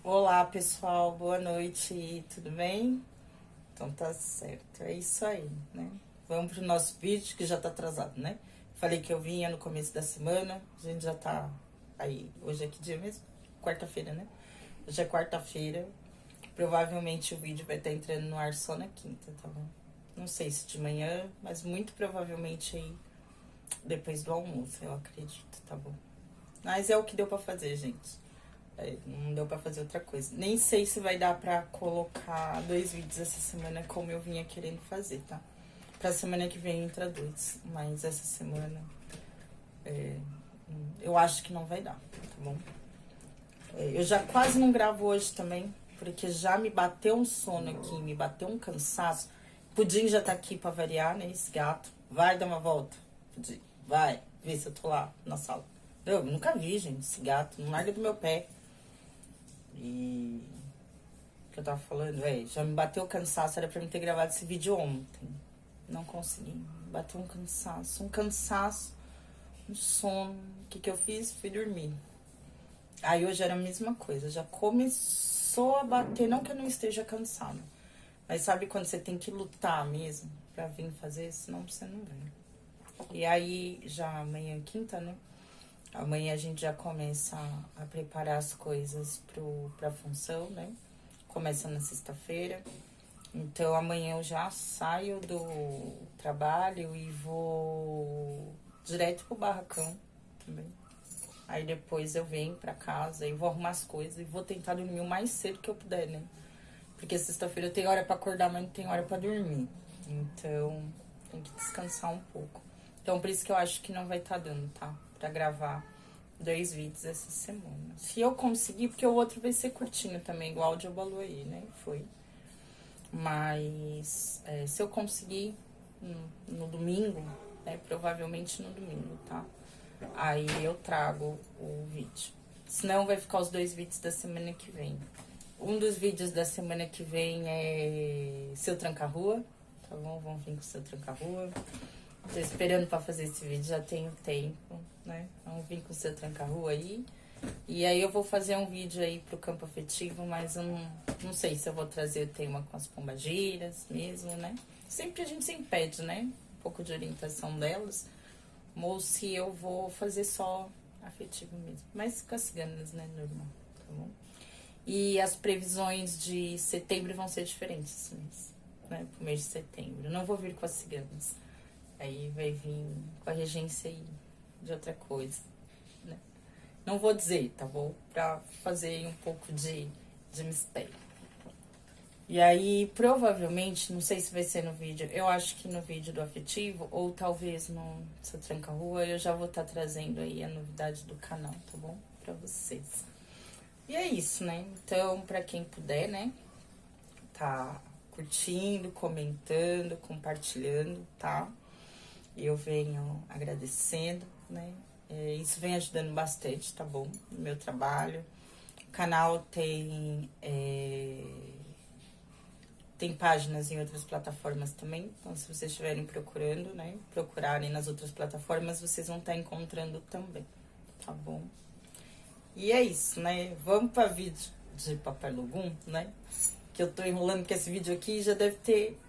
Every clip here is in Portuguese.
Olá, pessoal, boa noite, tudo bem? Então tá certo, é isso aí, né? Vamos pro nosso vídeo que já tá atrasado, né? Falei que eu vinha no começo da semana, a gente já tá aí. Hoje é que dia mesmo? Quarta-feira, né? Hoje é quarta-feira, provavelmente o vídeo vai estar entrando no ar só na quinta, tá bom? Não sei se de manhã, mas muito provavelmente aí depois do almoço, eu acredito, tá bom? Mas é o que deu pra fazer, gente. Não deu pra fazer outra coisa. Nem sei se vai dar pra colocar 2 vídeos essa semana como eu vinha querendo fazer, tá? Pra semana que vem entra 2. Mas essa semana eu acho que não vai dar, tá bom? Eu já quase não gravo hoje também, porque já me bateu um sono aqui, me bateu um cansaço. Pudim já tá aqui pra variar, né? Esse gato. Vai dar uma volta, Pudim. Vai, vê se eu tô lá na sala. Eu nunca vi, gente, esse gato. Não larga do meu pé. E o que eu tava falando, já me bateu o cansaço, era pra mim ter gravado esse vídeo ontem. Não consegui. Bateu um cansaço, um sono. O que eu fiz? Fui dormir. Aí hoje era a mesma coisa, já começou a bater, não que eu não esteja cansada, mas sabe quando você tem que lutar mesmo pra vir fazer, senão você não vem. E aí, já amanhã é quinta, né? Amanhã a gente já começa a preparar as coisas pra função, né? Começa na sexta-feira. Então amanhã eu já saio do trabalho e vou direto pro barracão também. Aí depois eu venho pra casa e vou arrumar as coisas e vou tentar dormir o mais cedo que eu puder, né? Porque sexta-feira eu tenho hora pra acordar, mas não tenho hora pra dormir. Então tem que descansar um pouco. Então por isso que eu acho que não vai estar dando, tá? Pra gravar 2 vídeos essa semana. Se eu conseguir, porque o outro vai ser curtinho também, igual o de Obalu aí, né? Foi. Mas se eu conseguir no domingo, né? Provavelmente no domingo, tá? Aí eu trago o vídeo. Senão vai ficar os 2 vídeos da semana que vem. Um dos vídeos da semana que vem é Seu Tranca-Rua, tá bom? Vamos vir com o Seu Tranca-Rua. Tô esperando pra fazer esse vídeo, já tenho tempo, né? Vamos vir com o Seu Tranca-Rua aí. E aí eu vou fazer um vídeo aí pro campo afetivo, mas eu não sei se eu vou trazer o tema com as pombagiras mesmo, né? Sempre a gente sempre pede, né? Um pouco de orientação delas. Ou se eu vou fazer só afetivo mesmo. Mas com as ciganas, né? Normal, tá bom? E as previsões de setembro vão ser diferentes esse mês, né? Pro mês de setembro. Eu não vou vir com as ciganas. Aí vai vir com a regência aí de outra coisa, né? Não vou dizer, tá bom? Pra fazer um pouco de mistério. E aí, provavelmente, não sei se vai ser no vídeo, eu acho que no vídeo do afetivo, ou talvez no Seu Tranca-Rua, eu já vou estar trazendo aí a novidade do canal, tá bom? Pra vocês. E é isso, né? Então, pra quem puder, né? Tá curtindo, comentando, compartilhando, tá? Eu venho agradecendo, né? Isso vem ajudando bastante, tá bom? No meu trabalho. O canal tem páginas em outras plataformas também. Então, se vocês estiverem procurando, né? Procurarem nas outras plataformas, vocês vão estar encontrando também, tá bom? E é isso, né? Vamos para vídeo de Papai Logum, né? Que eu tô enrolando, que esse vídeo aqui já deve ter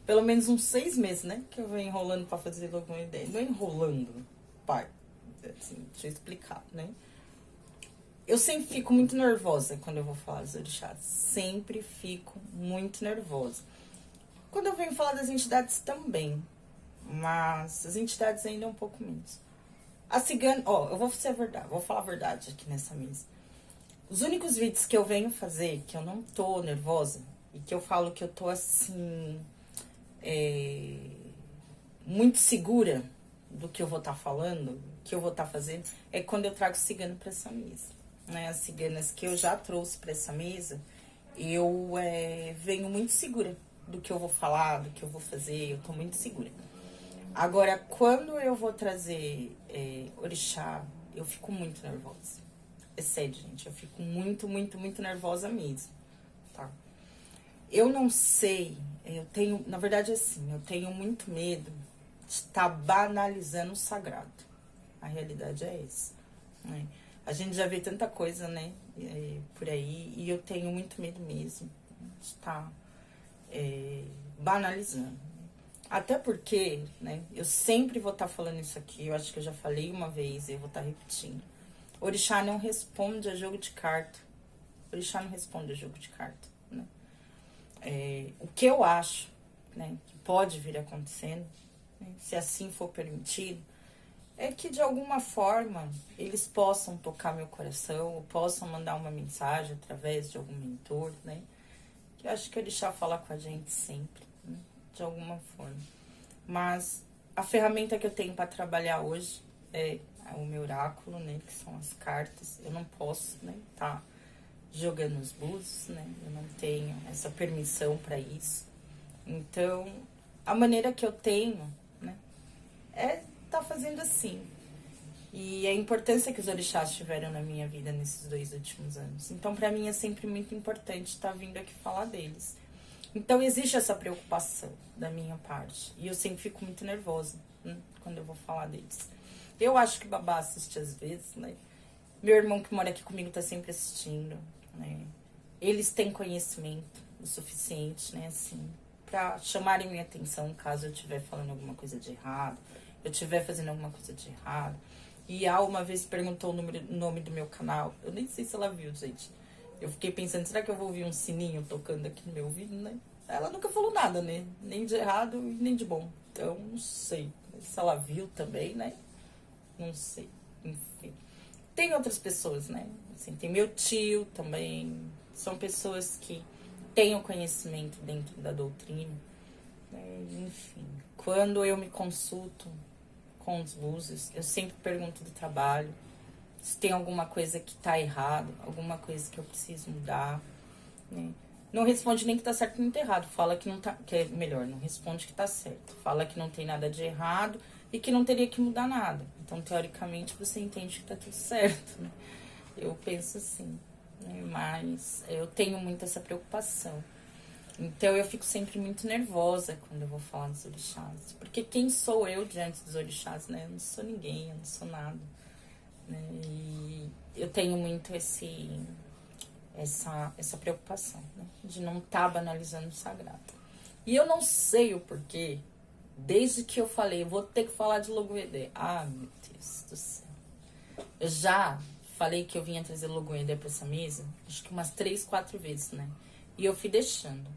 pelo menos uns 6 meses, né? Que eu venho enrolando pra fazer alguma ideia. Não é enrolando, pai. Assim, deixa eu explicar, né? Eu sempre fico muito nervosa quando eu vou falar dos orixás. Sempre fico muito nervosa. Quando eu venho falar das entidades também. Mas as entidades ainda é um pouco menos. A cigana, eu vou ser a verdade, vou falar a verdade aqui nessa mesa. Os únicos vídeos que eu venho fazer, que eu não tô nervosa, e que eu falo que eu tô assim, muito segura do que eu vou estar falando, que eu vou estar fazendo, é quando eu trago cigano pra essa mesa. Né? As ciganas que eu já trouxe pra essa mesa, eu venho muito segura do que eu vou falar, do que eu vou fazer, eu tô muito segura. Agora, quando eu vou trazer orixá, eu fico muito nervosa. É sério, gente, eu fico muito, muito, muito nervosa mesmo, tá? Eu não sei, eu tenho, na verdade, assim, eu tenho muito medo de estar banalizando o sagrado. A realidade é essa, né? A gente já vê tanta coisa, né, por aí, e eu tenho muito medo mesmo de estar banalizando. Até porque, né, eu sempre vou estar falando isso aqui, eu acho que eu já falei uma vez e eu vou estar repetindo. Orixá não responde a jogo de carta. Orixá não responde a jogo de carta, né? O que eu acho, né, que pode vir acontecendo, né, se assim for permitido, é que de alguma forma eles possam tocar meu coração, ou possam mandar uma mensagem através de algum mentor, né? Que eu acho que o Orixá fala com a gente sempre, né, de alguma forma. Mas a ferramenta que eu tenho para trabalhar hoje é o meu oráculo, né? Que são as cartas. Eu não posso, né, tá jogando os búzios, né? Eu não tenho essa permissão para isso. Então, a maneira que eu tenho, né, é tá fazendo assim. E a importância que os orixás tiveram na minha vida nesses 2 últimos anos. Então, para mim é sempre muito importante estar vindo aqui falar deles. Então, existe essa preocupação da minha parte. E eu sempre fico muito nervosa, né, quando eu vou falar deles. Eu acho que Babá assiste às vezes, né? Meu irmão que mora aqui comigo tá sempre assistindo, né? Eles têm conhecimento o suficiente, né, assim, pra chamarem minha atenção caso eu estiver falando alguma coisa de errado, eu estiver fazendo alguma coisa de errado. E a uma vez perguntou o nome do meu canal. Eu nem sei se ela viu, gente. Eu fiquei pensando, será que eu vou ouvir um sininho tocando aqui no meu ouvido, né? Ela nunca falou nada, né? Nem de errado e nem de bom. Então, não sei. Se ela viu também, né? Não sei. Enfim. Tem outras pessoas, né? Assim, tem meu tio também. São pessoas que têm o conhecimento dentro da doutrina. Né? Enfim. Quando eu me consulto com os búzios, eu sempre pergunto do trabalho. Se tem alguma coisa que tá errado, alguma coisa que eu preciso mudar, né? Não responde nem que tá certo nem tá errado. Fala que não tá, que é melhor, não responde que tá certo. Fala que não tem nada de errado e que não teria que mudar nada. Então, teoricamente, você entende que tá tudo certo, né? Eu penso assim, né? Mas eu tenho muito essa preocupação. Então, eu fico sempre muito nervosa quando eu vou falar dos orixás. Porque quem sou eu diante dos orixás, né? Eu não sou ninguém, eu não sou nada. Né? E eu tenho muito essa preocupação, né? De não estar banalizando o sagrado. E eu não sei o porquê, desde que eu falei, eu vou ter que falar de Logoedé. Ah, meu Deus do céu. Eu já falei que eu vinha trazer Logoedé pra essa mesa, acho que umas 3, 4 vezes, né? E eu fui deixando.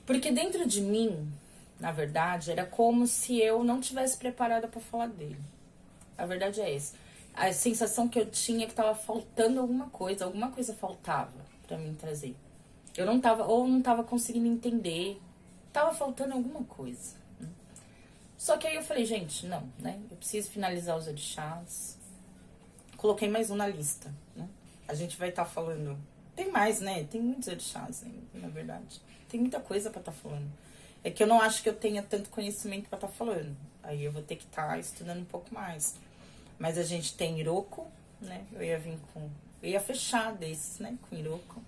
Porque dentro de mim, na verdade, era como se eu não tivesse preparada para falar dele. A verdade é essa. A sensação que eu tinha é que tava faltando alguma coisa faltava para mim trazer. Eu não tava conseguindo entender, tava faltando alguma coisa. Né? Só que aí eu falei, gente, não, né? Eu preciso finalizar os orixás. Coloquei mais um na lista, né? A gente vai estar falando. Tem mais, né? Tem muitos orixás, né? Na verdade. Tem muita coisa para estar falando. É que eu não acho que eu tenha tanto conhecimento para estar falando. Aí eu vou ter que estar estudando um pouco mais. Mas a gente tem Iroko, né? Eu ia fechar desses, né? Com Iroko.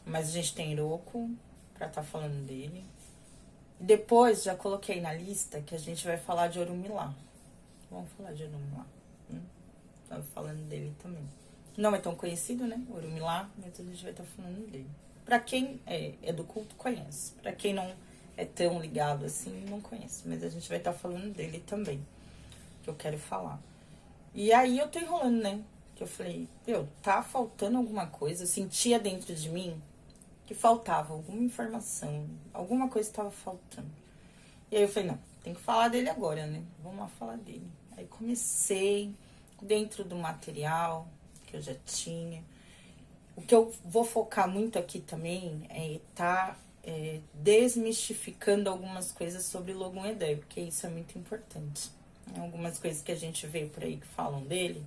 Mas a gente tem Iroko pra estar falando dele. Depois, já coloquei na lista que a gente vai falar de Orumilá. Vamos falar de Orumilá. Tava falando dele também. Não é tão conhecido, né? Orumilá, mas a gente vai estar falando dele. Pra quem é do culto, conhece. Pra quem não é tão ligado assim, não conhece. Mas a gente vai estar falando dele também. Que eu quero falar. E aí eu tô enrolando, né? Que eu falei, tá faltando alguma coisa. Eu sentia dentro de mim que faltava alguma informação. Alguma coisa estava faltando. E aí eu falei, não, tem que falar dele agora, né? Vamos lá falar dele. Aí comecei dentro do material que eu já tinha. O que eu vou focar muito aqui também é desmistificando algumas coisas sobre Logun Edé, porque isso é muito importante. Algumas coisas que a gente vê por aí que falam dele.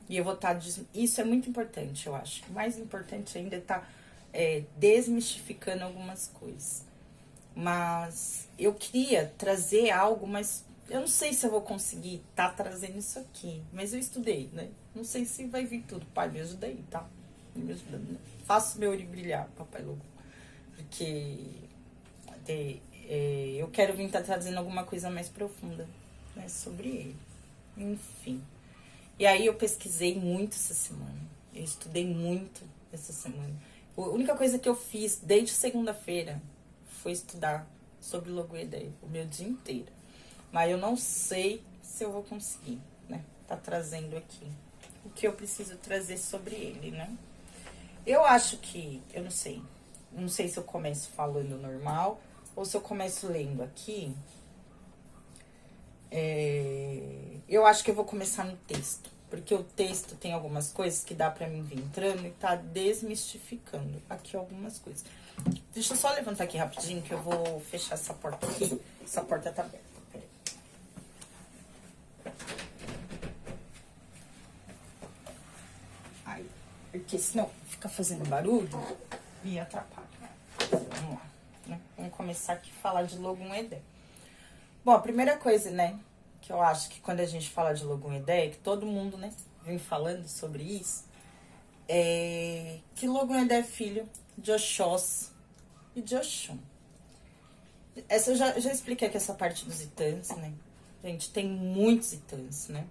E eu vou estar... Isso é muito importante, eu acho. O mais importante ainda é estar desmistificando algumas coisas. Mas eu queria trazer algo, mas eu não sei se eu vou conseguir estar trazendo isso aqui. Mas eu estudei, né? Não sei se vai vir tudo. Pai, me ajuda aí, tá? Me ajudando, né? Faço meu olho brilhar, Papai Logo. Porque eu quero vir estar trazendo alguma coisa mais profunda, né, sobre ele. Enfim. E aí eu pesquisei muito essa semana. Eu estudei muito essa semana. A única coisa que eu fiz desde segunda-feira foi estudar sobre Logoedé o meu dia inteiro. Mas eu não sei se eu vou conseguir, né? Tá trazendo aqui o que eu preciso trazer sobre ele, né? Eu acho que, eu não sei. Não sei se eu começo falando normal ou se eu começo lendo aqui. Eu acho que eu vou começar no texto. Porque o texto tem algumas coisas que dá pra mim vir entrando e tá desmistificando aqui algumas coisas. Deixa eu só levantar aqui rapidinho que eu vou fechar essa porta aqui. Essa porta tá aberta. Peraí. Ai, porque senão fica fazendo barulho e atrapalha. Vamos lá, né? Vamos começar aqui a falar de Logoedé. Bom, a primeira coisa, né, que eu acho que quando a gente fala de Logoedé, que todo mundo, né, vem falando sobre isso, é que Logoedé é filho de Oxóssi e de Oxum. Essa eu já expliquei aqui essa parte dos Itãs, né? A gente tem muitos Itãs, né?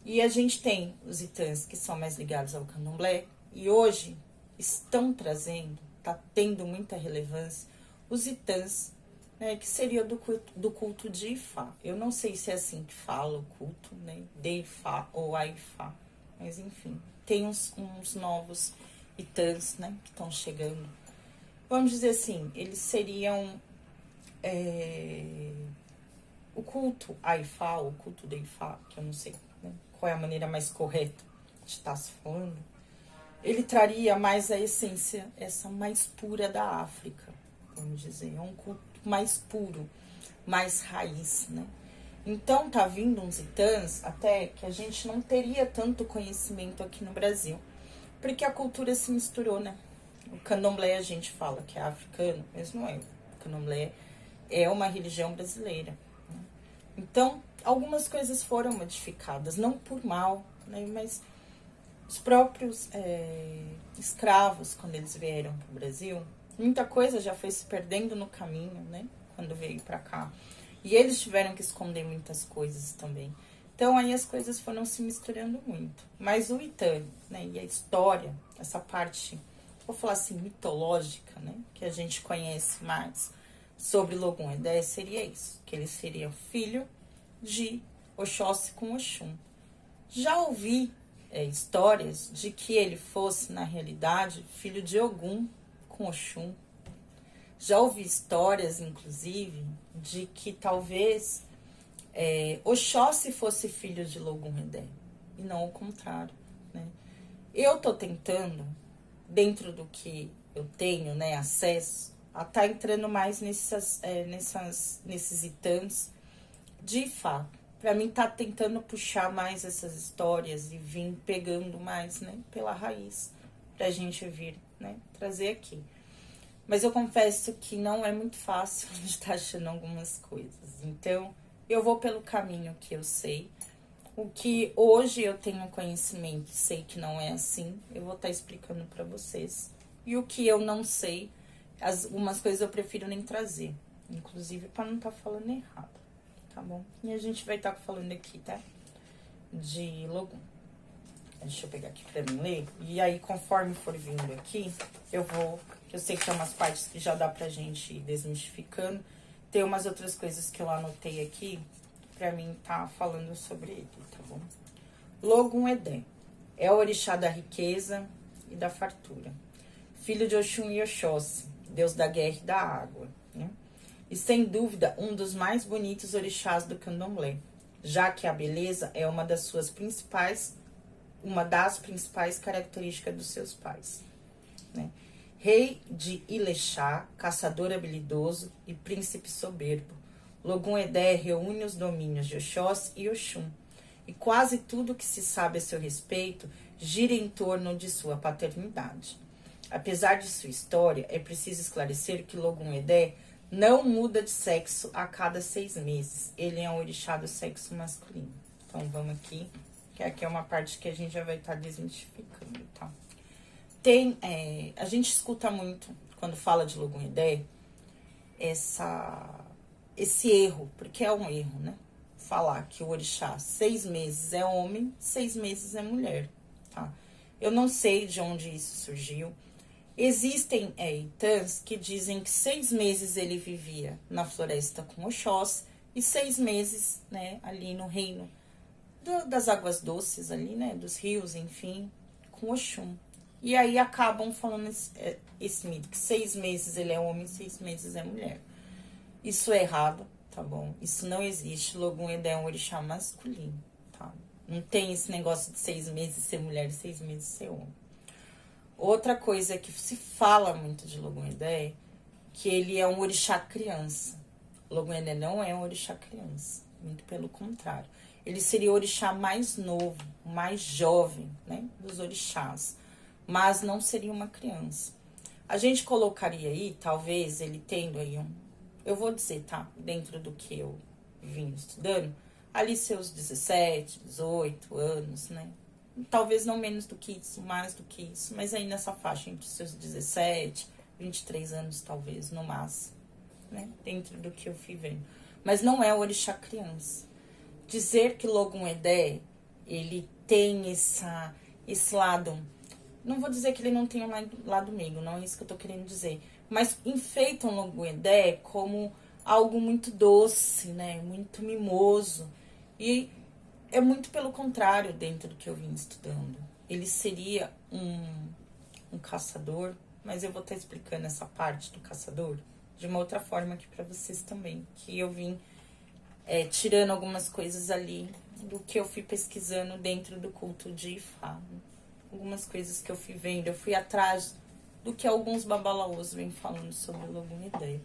E a gente tem os Itãs que são mais ligados ao Candomblé e hoje estão trazendo, tá tendo muita relevância, os Itãs, né, que seria do culto de Ifá. Eu não sei se é assim que fala o culto, né, de Ifá ou a Ifá, mas enfim, tem uns novos Itãs, né, que estão chegando. Vamos dizer assim, eles seriam o culto a Ifá, o culto de Ifá, que eu não sei, né, qual é a maneira mais correta de estar se falando. Ele traria mais a essência, essa mais pura da África, vamos dizer, é um culto mais puro, mais raiz, né? Então tá vindo uns Itãs até que a gente não teria tanto conhecimento aqui no Brasil, porque a cultura se misturou, né? O Candomblé a gente fala que é africano, mas não é. O Candomblé é uma religião brasileira, né? Então, algumas coisas foram modificadas, não por mal, né? Mas os próprios escravos, quando eles vieram para o Brasil, muita coisa já foi se perdendo no caminho, né? Quando veio para cá. E eles tiveram que esconder muitas coisas também. Então, aí as coisas foram se misturando muito. Mas o Itã, né? E a história, essa parte, vou falar assim, mitológica, né? Que a gente conhece mais sobre Logoedé, seria isso. Que ele seria filho de Oxóssi com Oxum. Já ouvi histórias de que ele fosse, na realidade, filho de Ogum com Oxum. Já ouvi histórias, inclusive, de que talvez Oxóssi fosse filho de Logoedé, e não o contrário, né? Eu tô tentando, dentro do que eu tenho, né, acesso, a tá entrando mais nesses Itãs de fato. Pra mim tá tentando puxar mais essas histórias e vir pegando mais, né, pela raiz, pra gente vir, né, trazer aqui. Mas eu confesso que não é muito fácil a gente tá achando algumas coisas. Então, eu vou pelo caminho que eu sei. O que hoje eu tenho conhecimento, sei que não é assim, eu vou estar explicando pra vocês. E o que eu não sei, algumas coisas eu prefiro nem trazer. Inclusive pra não estar falando errado. Tá bom? E a gente vai estar falando aqui, tá? De Logum. Deixa eu pegar aqui pra mim ler. E aí, conforme for vindo aqui, eu sei que tem umas partes que já dá pra gente ir desmistificando. Tem umas outras coisas que eu anotei aqui pra mim tá falando sobre ele, tá bom? Logoedé é o orixá da riqueza e da fartura. Filho de Oxum e Oxóssi, deus da guerra e da água, né? E sem dúvida, um dos mais bonitos orixás do Candomblé, já que a beleza é uma das principais características dos seus pais, né? Rei de Ilexá, caçador habilidoso e príncipe soberbo, Logoedé reúne os domínios de Oxóssi e Oxum, e quase tudo que se sabe a seu respeito gira em torno de sua paternidade. Apesar de sua história, é preciso esclarecer que Logoedé não muda de sexo a cada 6 meses. Ele é um orixá do sexo masculino. Então, vamos aqui, que aqui é uma parte que a gente já vai estar desmistificando, tá? A gente escuta muito, quando fala de Logoedé, esse erro, porque é um erro, né? falar que o orixá 6 meses é homem, 6 meses é mulher, tá? Eu não sei de onde isso surgiu. Existem Itãs que dizem que 6 meses ele vivia na floresta com Oxós e 6 meses, né, ali no reino das águas doces ali, né, dos rios, enfim, com Oxum. E aí acabam falando esse mito, que 6 meses ele é homem, 6 meses é mulher. Isso é errado, tá bom? Isso não existe. Logum-Edé é um orixá masculino, tá? Não tem esse negócio de 6 meses ser mulher e 6 meses ser homem. Outra coisa que se fala muito de Logum-Edé, que ele é um orixá criança. Logum-Edé não é um orixá criança, muito pelo contrário. Ele seria o orixá mais novo, mais jovem, né, dos orixás, mas não seria uma criança. A gente colocaria aí, talvez, ele tendo aí eu vou dizer, tá, dentro do que eu vim estudando, ali seus 17, 18 anos, né? Talvez não menos do que isso, mais do que isso, mas aí nessa faixa entre seus 17, 23 anos, talvez, no máximo, né? Dentro do que eu fui vendo. Mas não é o orixá criança. Dizer que Logum-Edé, ele tem esse lado, não vou dizer que ele não tem um lado meigo, não é isso que eu tô querendo dizer, mas enfeitam Logum-Edé como algo muito doce, né? Muito mimoso. E é muito pelo contrário dentro do que eu vim estudando. Ele seria um caçador, mas eu vou estar explicando essa parte do caçador de uma outra forma aqui para vocês também. Que eu vim tirando algumas coisas ali do que eu fui pesquisando dentro do culto de Ifá. Algumas coisas que eu fui vendo, eu fui atrás do que alguns babalaôs vêm falando sobre o Logum-Edé.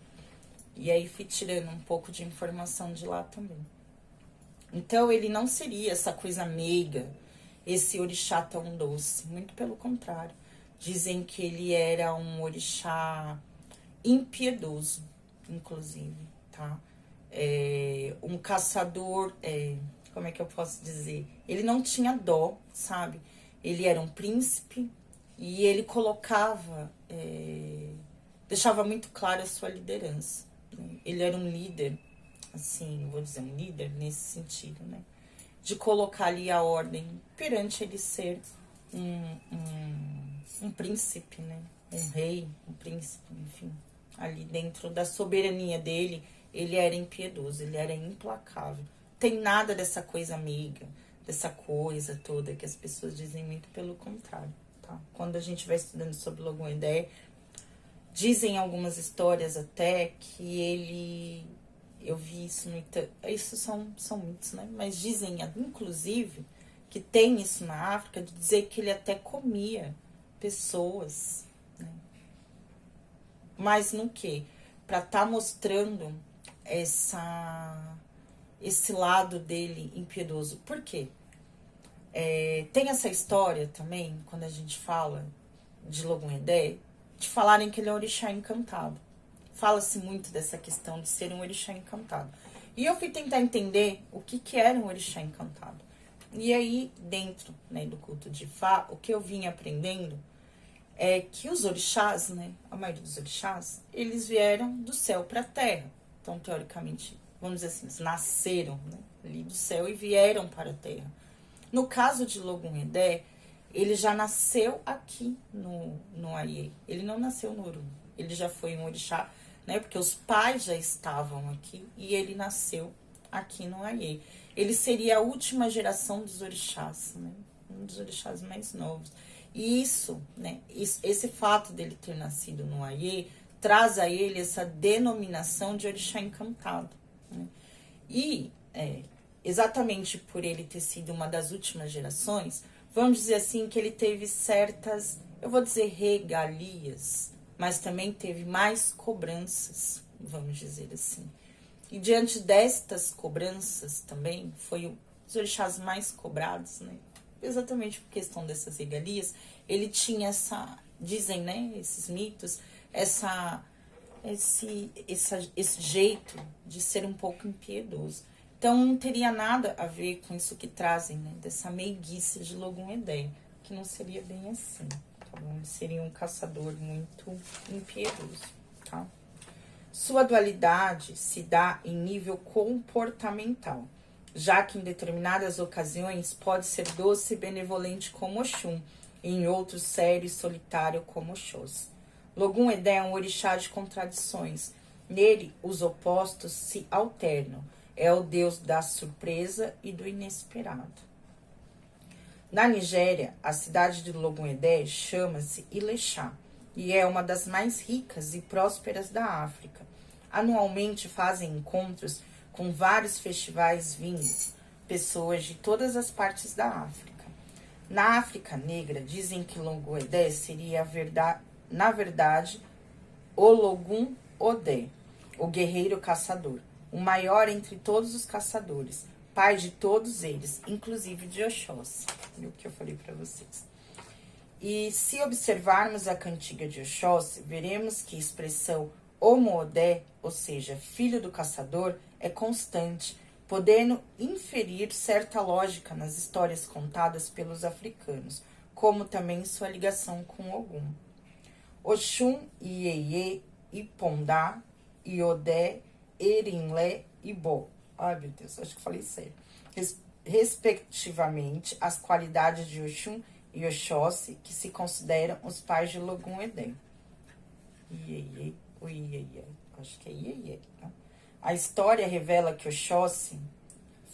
E aí fui tirando um pouco de informação de lá também. Então, ele não seria essa coisa meiga, esse orixá tão doce. Muito pelo contrário. Dizem que ele era um orixá impiedoso, inclusive, tá? Um caçador, como é que eu posso dizer? Ele não tinha dó, sabe? Ele era um príncipe e ele colocava, deixava muito clara a sua liderança. Né? Ele era um líder, assim, vou dizer, um líder nesse sentido, né? De colocar ali a ordem perante ele ser um príncipe, né? Um rei, um príncipe, enfim. Ali dentro da soberania dele, ele era impiedoso, ele era implacável. Tem nada dessa coisa amiga, dessa coisa toda que as pessoas dizem, muito pelo contrário, tá? Quando a gente vai estudando sobre Logum-Edé, dizem algumas histórias até que ele... Eu vi isso no isso são mitos, né? Mas dizem, inclusive, que tem isso na África, de dizer que ele até comia pessoas, né? Mas no quê? Para estar mostrando esse lado dele impiedoso. Por quê? Tem essa história também, quando a gente fala de Logum-Edé, de falarem que ele é um orixá encantado. Fala-se muito dessa questão de ser um orixá encantado. E eu fui tentar entender o que era um orixá encantado. E aí, dentro, né, do culto de Ifá, o que eu vim aprendendo é que os orixás, né, a maioria dos orixás, eles vieram do céu para a terra. Então, teoricamente, vamos dizer assim, eles nasceram, né, ali do céu e vieram para a terra. No caso de Logum-Edé, ele já nasceu aqui no Aiê. Ele não nasceu no Orum. Ele já foi um orixá, né? Porque os pais já estavam aqui e ele nasceu aqui no Aiê. Ele seria a última geração dos orixás, né? Um dos orixás mais novos. E isso, né? Esse fato dele ter nascido no Aiê traz a ele essa denominação de orixá encantado, né? E exatamente por ele ter sido uma das últimas gerações, vamos dizer assim que ele teve certas, eu vou dizer regalias, mas também teve mais cobranças, vamos dizer assim. E diante destas cobranças também, foi os orixás mais cobrados, né? Exatamente por questão dessas regalias, ele tinha dizem, né, esses mitos, esse jeito de ser um pouco impiedoso. Então, não teria nada a ver com isso que trazem, né, dessa meiguice de Logum-Edé, que não seria bem assim. Ele seria um caçador muito impiedoso, tá? Sua dualidade se dá em nível comportamental. já que em determinadas ocasiões pode ser doce e benevolente como Oxum, e em outros sério e solitário como Oxóssi. Logum Edé é um orixá de contradições. Nele, os opostos se alternam. É o deus da surpresa e do inesperado. Na Nigéria, a cidade de Logum Edé chama-se Ilechá e é uma das mais ricas e prósperas da África. Anualmente fazem encontros com vários festivais vindo pessoas de todas as partes da África. Na África Negra, dizem que Logum Edé seria, na verdade, o Logum Odé, o guerreiro caçador, o maior entre todos os caçadores, pai de todos eles, inclusive de Oxóssi, o que eu falei para vocês. E se observarmos a cantiga de Oxóssi, veremos que a expressão Omo Odé, ou seja, filho do caçador, é constante, podendo inferir certa lógica nas histórias contadas pelos africanos, como também sua ligação com Ogum. Oxum, Ieye, Ipondá, Iodé, Erinlé e Bo. Ai, meu Deus, acho que falei sério. Respectivamente, as qualidades de Oxum e Oxóssi, que se consideram os pais de Logum Edé. Ieye, o Ieye, acho que é Ieye, tá? A história revela que Oxóssi,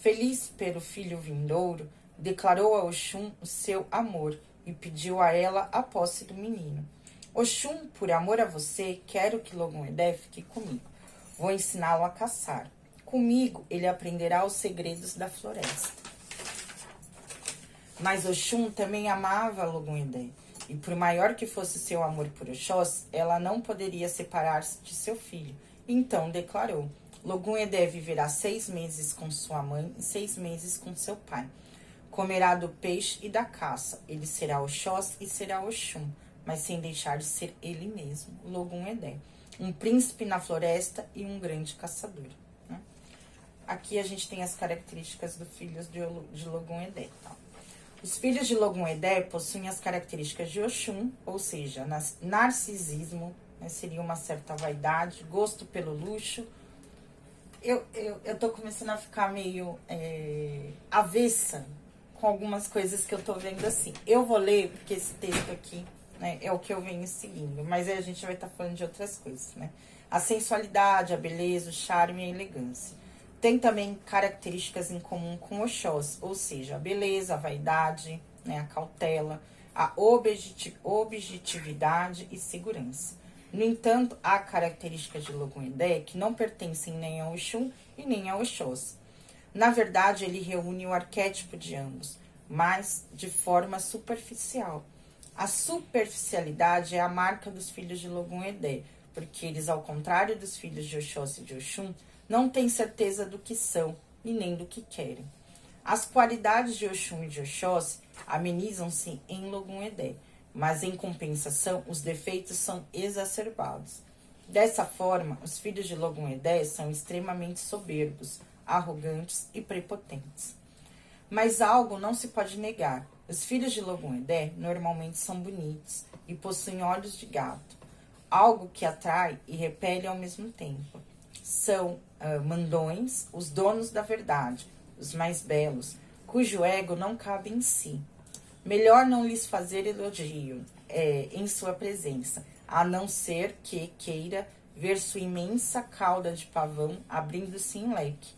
feliz pelo filho vindouro, declarou a Oxum o seu amor e pediu a ela a posse do menino. Oxum, por amor a você, quero que Logum Edé fique comigo. Vou ensiná-lo a caçar. Comigo, ele aprenderá os segredos da floresta. Mas Oxum também amava Logum Edé. E por maior que fosse seu amor por Oxóssi, ela não poderia separar-se de seu filho. Então declarou: Logum Edé viverá 6 meses com sua mãe e 6 meses com seu pai. Comerá do peixe e da caça. Ele será Oxóssi e será Oxum, mas sem deixar de ser ele mesmo, Logum Edé, um príncipe na floresta e um grande caçador. Né? Aqui a gente tem as características dos filhos de Logum Edé. Tá? Os filhos de Logum Edé possuem as características de Oxum, ou seja, narcisismo, né, seria uma certa vaidade, gosto pelo luxo. Eu tô começando a ficar meio avessa com algumas coisas que eu tô vendo assim. Eu vou ler, porque esse texto aqui, né, é o que eu venho seguindo, mas aí a gente vai estar falando de outras coisas, né? A sensualidade, a beleza, o charme e a elegância. Tem também características em comum com Oxóssi, ou seja, a beleza, a vaidade, né, a cautela, a objetividade e segurança. No entanto, há características de Logum Edé que não pertencem nem a Oxum e nem a Oxóssi. Na verdade, ele reúne o arquétipo de ambos, mas de forma superficial. A superficialidade é a marca dos filhos de Logum Edé, porque eles, ao contrário dos filhos de Oxóssi e de Oxum, não têm certeza do que são e nem do que querem. As qualidades de Oxum e de Oxóssi amenizam-se em Logum Edé, mas em compensação os defeitos são exacerbados. Dessa forma, os filhos de Logum Edé são extremamente soberbos, arrogantes e prepotentes. Mas algo não se pode negar. Os filhos de Logum Edé normalmente são bonitos e possuem olhos de gato, algo que atrai e repele ao mesmo tempo. São mandões, os donos da verdade, os mais belos, cujo ego não cabe em si. Melhor não lhes fazer elogio em sua presença, a não ser que queira ver sua imensa cauda de pavão abrindo-se em leque.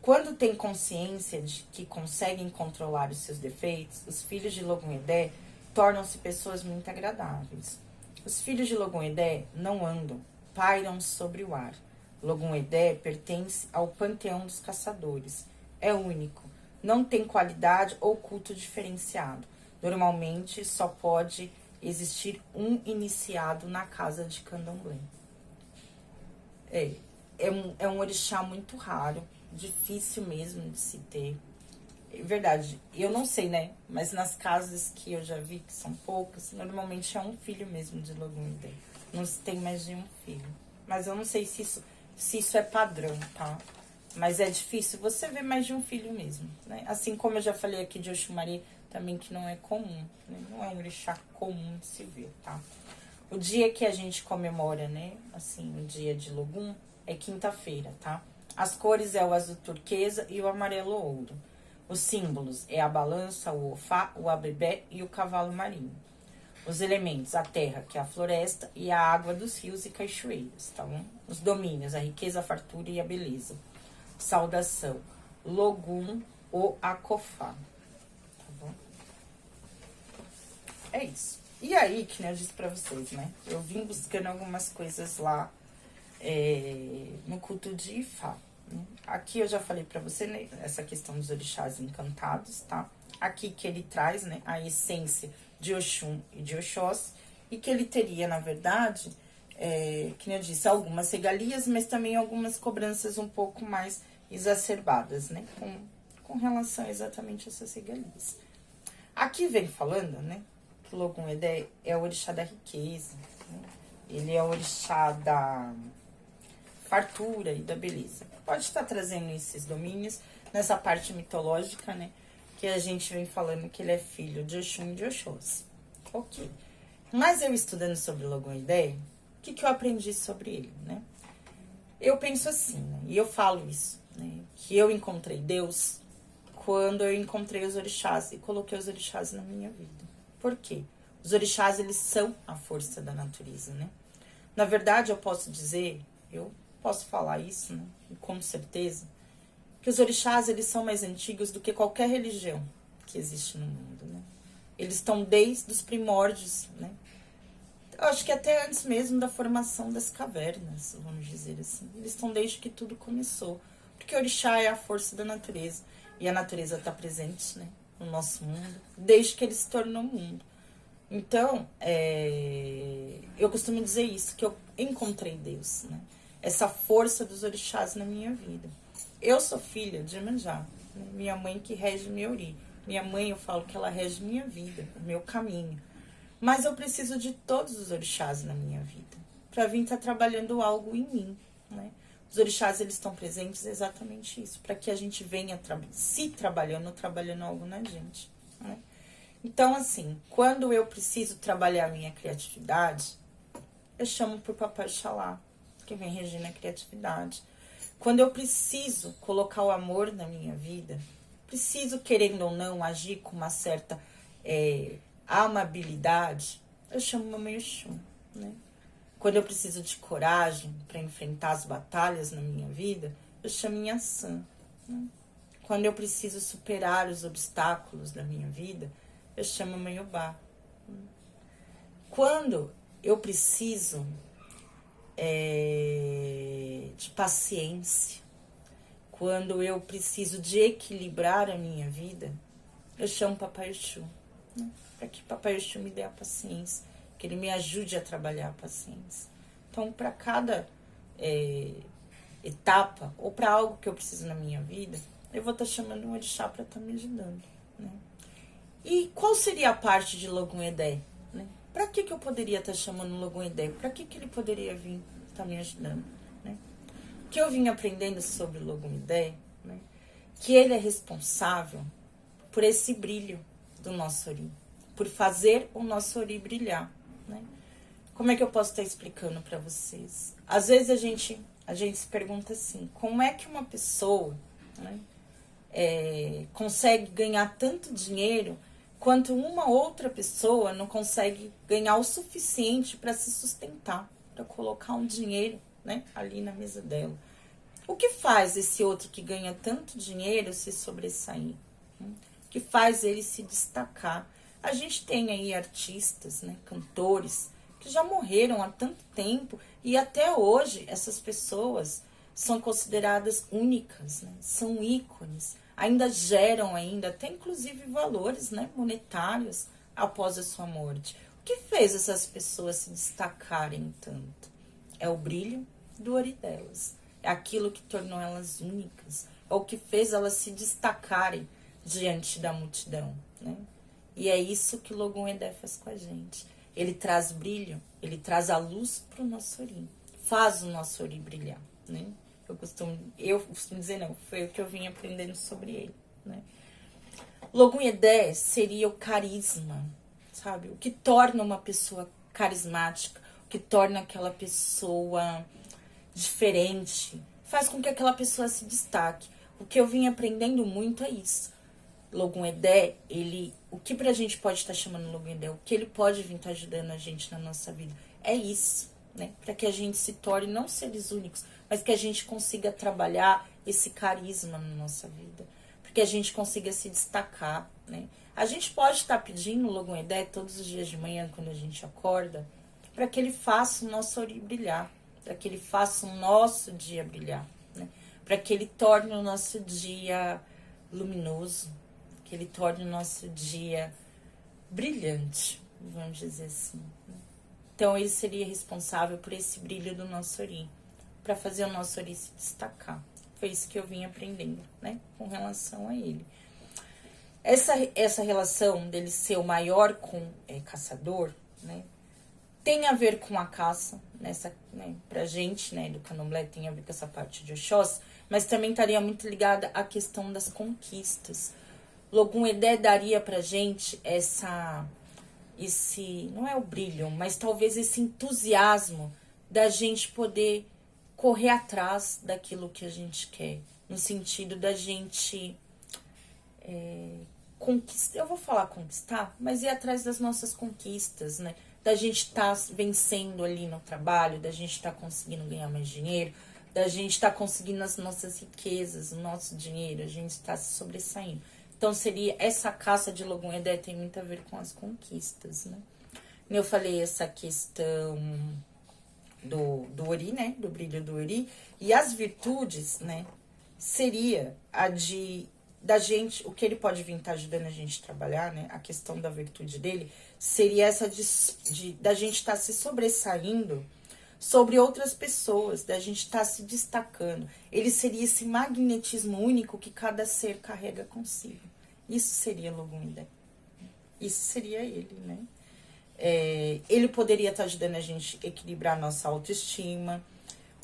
Quando tem consciência de que conseguem controlar os seus defeitos, os filhos de Logum Edé tornam-se pessoas muito agradáveis. Os filhos de Logum Edé não andam, pairam sobre o ar. Logum Edé pertence ao panteão dos caçadores. É único, não tem qualidade ou culto diferenciado. Normalmente só pode existir um iniciado na casa de Candomblé. É um orixá muito raro, difícil mesmo de se ter. É verdade, eu não sei, né? Mas nas casas que eu já vi, que são poucas, normalmente é um filho mesmo de Logum Edé. Não se tem mais de um filho. Mas eu não sei se isso é padrão, tá? Mas é difícil você ver mais de um filho mesmo, né? Assim como eu já falei aqui de Oxumari, também que não é comum, né? Não é um orixá comum de se ver, tá? O dia que a gente comemora, né? Assim, o dia de Logum é quinta-feira, tá? As cores é o azul turquesa e o amarelo ouro. Os símbolos é a balança, o ofá, o abebé e o cavalo marinho. Os elementos, a terra, que é a floresta, e a água dos rios e cachoeiras, tá bom? Os domínios, a riqueza, a fartura e a beleza. Saudação, Logum ou Acofá, tá bom? É isso. E aí, que nem eu disse pra vocês, né? Eu vim buscando algumas coisas lá no culto de Ifá. Né? Aqui eu já falei pra você, né? Essa questão dos orixás encantados, tá? Aqui que ele traz, né? A essência de Oxum e de Oxós, e que ele teria, na verdade, que nem eu disse, algumas regalias, mas também algumas cobranças um pouco mais exacerbadas, né? Com relação exatamente a essas regalias. Aqui vem falando, né? Que Logum Edé é o orixá da riqueza, né? Ele é o orixá da fartura e da beleza. Pode estar trazendo esses domínios nessa parte mitológica, né? Que a gente vem falando que ele é filho de Oxum e de Oxóssi. Ok. Mas eu estudando sobre Logum Edé, o que eu aprendi sobre ele, né? Eu penso assim, né? E eu falo isso, né? Que eu encontrei Deus quando eu encontrei os orixás e coloquei os orixás na minha vida. Por quê? Os orixás, eles são a força da natureza, né? Na verdade, eu posso dizer, eu posso falar isso, né? E com certeza, que os orixás, eles são mais antigos do que qualquer religião que existe no mundo, né? Eles estão desde os primórdios, né? Eu acho que até antes mesmo da formação das cavernas, vamos dizer assim. Eles estão desde que tudo começou. Porque o orixá é a força da natureza. E a natureza está presente, né, no nosso mundo, desde que ele se tornou mundo. Então, eu costumo dizer isso, que eu encontrei Deus, né? Essa força dos orixás na minha vida. Eu sou filha de Iemanjá, né? Minha mãe que rege minha ori. Minha mãe, eu falo que ela rege minha vida, o meu caminho. Mas eu preciso de todos os orixás na minha vida, para vir estar trabalhando algo em mim, né? Os orixás, eles estão presentes exatamente isso, para que a gente venha trabalhando algo na gente, né? Então, assim, quando eu preciso trabalhar a minha criatividade, eu chamo por Papai Oxalá, que vem regindo a criatividade. Quando eu preciso colocar o amor na minha vida, preciso, querendo ou não, agir com uma certa amabilidade, eu chamo Mamãe Oxum, né? Quando eu preciso de coragem para enfrentar as batalhas na minha vida, eu chamo Inhaçã, né? Quando eu preciso superar os obstáculos da minha vida, eu chamo Mãe Obá. Quando eu preciso de paciência, quando eu preciso de equilibrar a minha vida, eu chamo Papai Oxum, né? Para que Papai Oxum me dê a paciência, que ele me ajude a trabalhar a paciência. Então, para cada etapa, ou para algo que eu preciso na minha vida, eu vou estar chamando um orixá para estar me ajudando, né? E qual seria a parte de Logum Edé, né? Para que eu poderia estar chamando Logum Edé? Para que ele poderia vir estar me ajudando, né? O que eu vim aprendendo sobre Logum Edé, né? Que ele é responsável por esse brilho do nosso ori, por fazer o nosso ori brilhar, né? Como é que eu posso estar explicando para vocês? Às vezes a gente se pergunta assim, como é que uma pessoa, né, consegue ganhar tanto dinheiro quanto uma outra pessoa não consegue ganhar o suficiente para se sustentar, para colocar um dinheiro, né, ali na mesa dela? O que faz esse outro que ganha tanto dinheiro se sobressair? Né? O que faz ele se destacar? A gente tem aí artistas, né, cantores, que já morreram há tanto tempo e até hoje essas pessoas são consideradas únicas, né? São ícones, ainda geram até inclusive valores, né, monetários após a sua morte. O que fez essas pessoas se destacarem tanto? É o brilho do ori delas, é aquilo que tornou elas únicas, é o que fez elas se destacarem diante da multidão, né? E é isso que Logum Edé faz com a gente. Ele traz brilho, ele traz a luz para o nosso ori, faz o nosso ori brilhar, né? Eu costumo dizer, não, foi o que eu vim aprendendo sobre ele, né? Logum Edé seria o carisma, sabe? O que torna uma pessoa carismática, o que torna aquela pessoa diferente, faz com que aquela pessoa se destaque. O que eu vim aprendendo muito é isso. Logum Edé, o que pra gente pode estar chamando Logum Edé, o que ele pode vir estar ajudando a gente na nossa vida, é isso, né? Para que a gente se torne não seres únicos, mas que a gente consiga trabalhar esse carisma na nossa vida, para que a gente consiga se destacar, né? A gente pode estar pedindo o Logum Edé todos os dias de manhã, quando a gente acorda, para que ele faça o nosso ori brilhar, para que ele faça o nosso dia brilhar, né? Para que ele torne o nosso dia luminoso, que ele torne o nosso dia brilhante, vamos dizer assim. Então, ele seria responsável por esse brilho do nosso ori, para fazer o nosso ori se destacar. Foi isso que eu vim aprendendo, né, com relação a ele. Essa relação dele ser o maior caçador, né, tem a ver com a caça, né, pra gente, né, do candomblé, tem a ver com essa parte de Oxóssi, mas também estaria muito ligada à questão das conquistas. Logum Edé daria pra gente não é o brilho, mas talvez esse entusiasmo da gente poder correr atrás daquilo que a gente quer, no sentido da gente conquistar, eu vou falar conquistar, mas ir atrás das nossas conquistas, né? Da gente estar vencendo ali no trabalho, da gente estar conseguindo ganhar mais dinheiro, da gente estar conseguindo as nossas riquezas, o nosso dinheiro, a gente está se sobressaindo. Então, seria essa caça de Logum Edé tem muito a ver com as conquistas, né? Eu falei essa questão do ori, né? Do brilho do ori. E as virtudes, né? Seria da gente, o que ele pode vir estar ajudando a gente a trabalhar, né? A questão da virtude dele seria essa da gente estar se sobressaindo sobre outras pessoas, da gente estar se destacando. Ele seria esse magnetismo único que cada ser carrega consigo. Isso seria Logum Edé. Isso seria ele, né? Ele poderia estar ajudando a gente a equilibrar a nossa autoestima.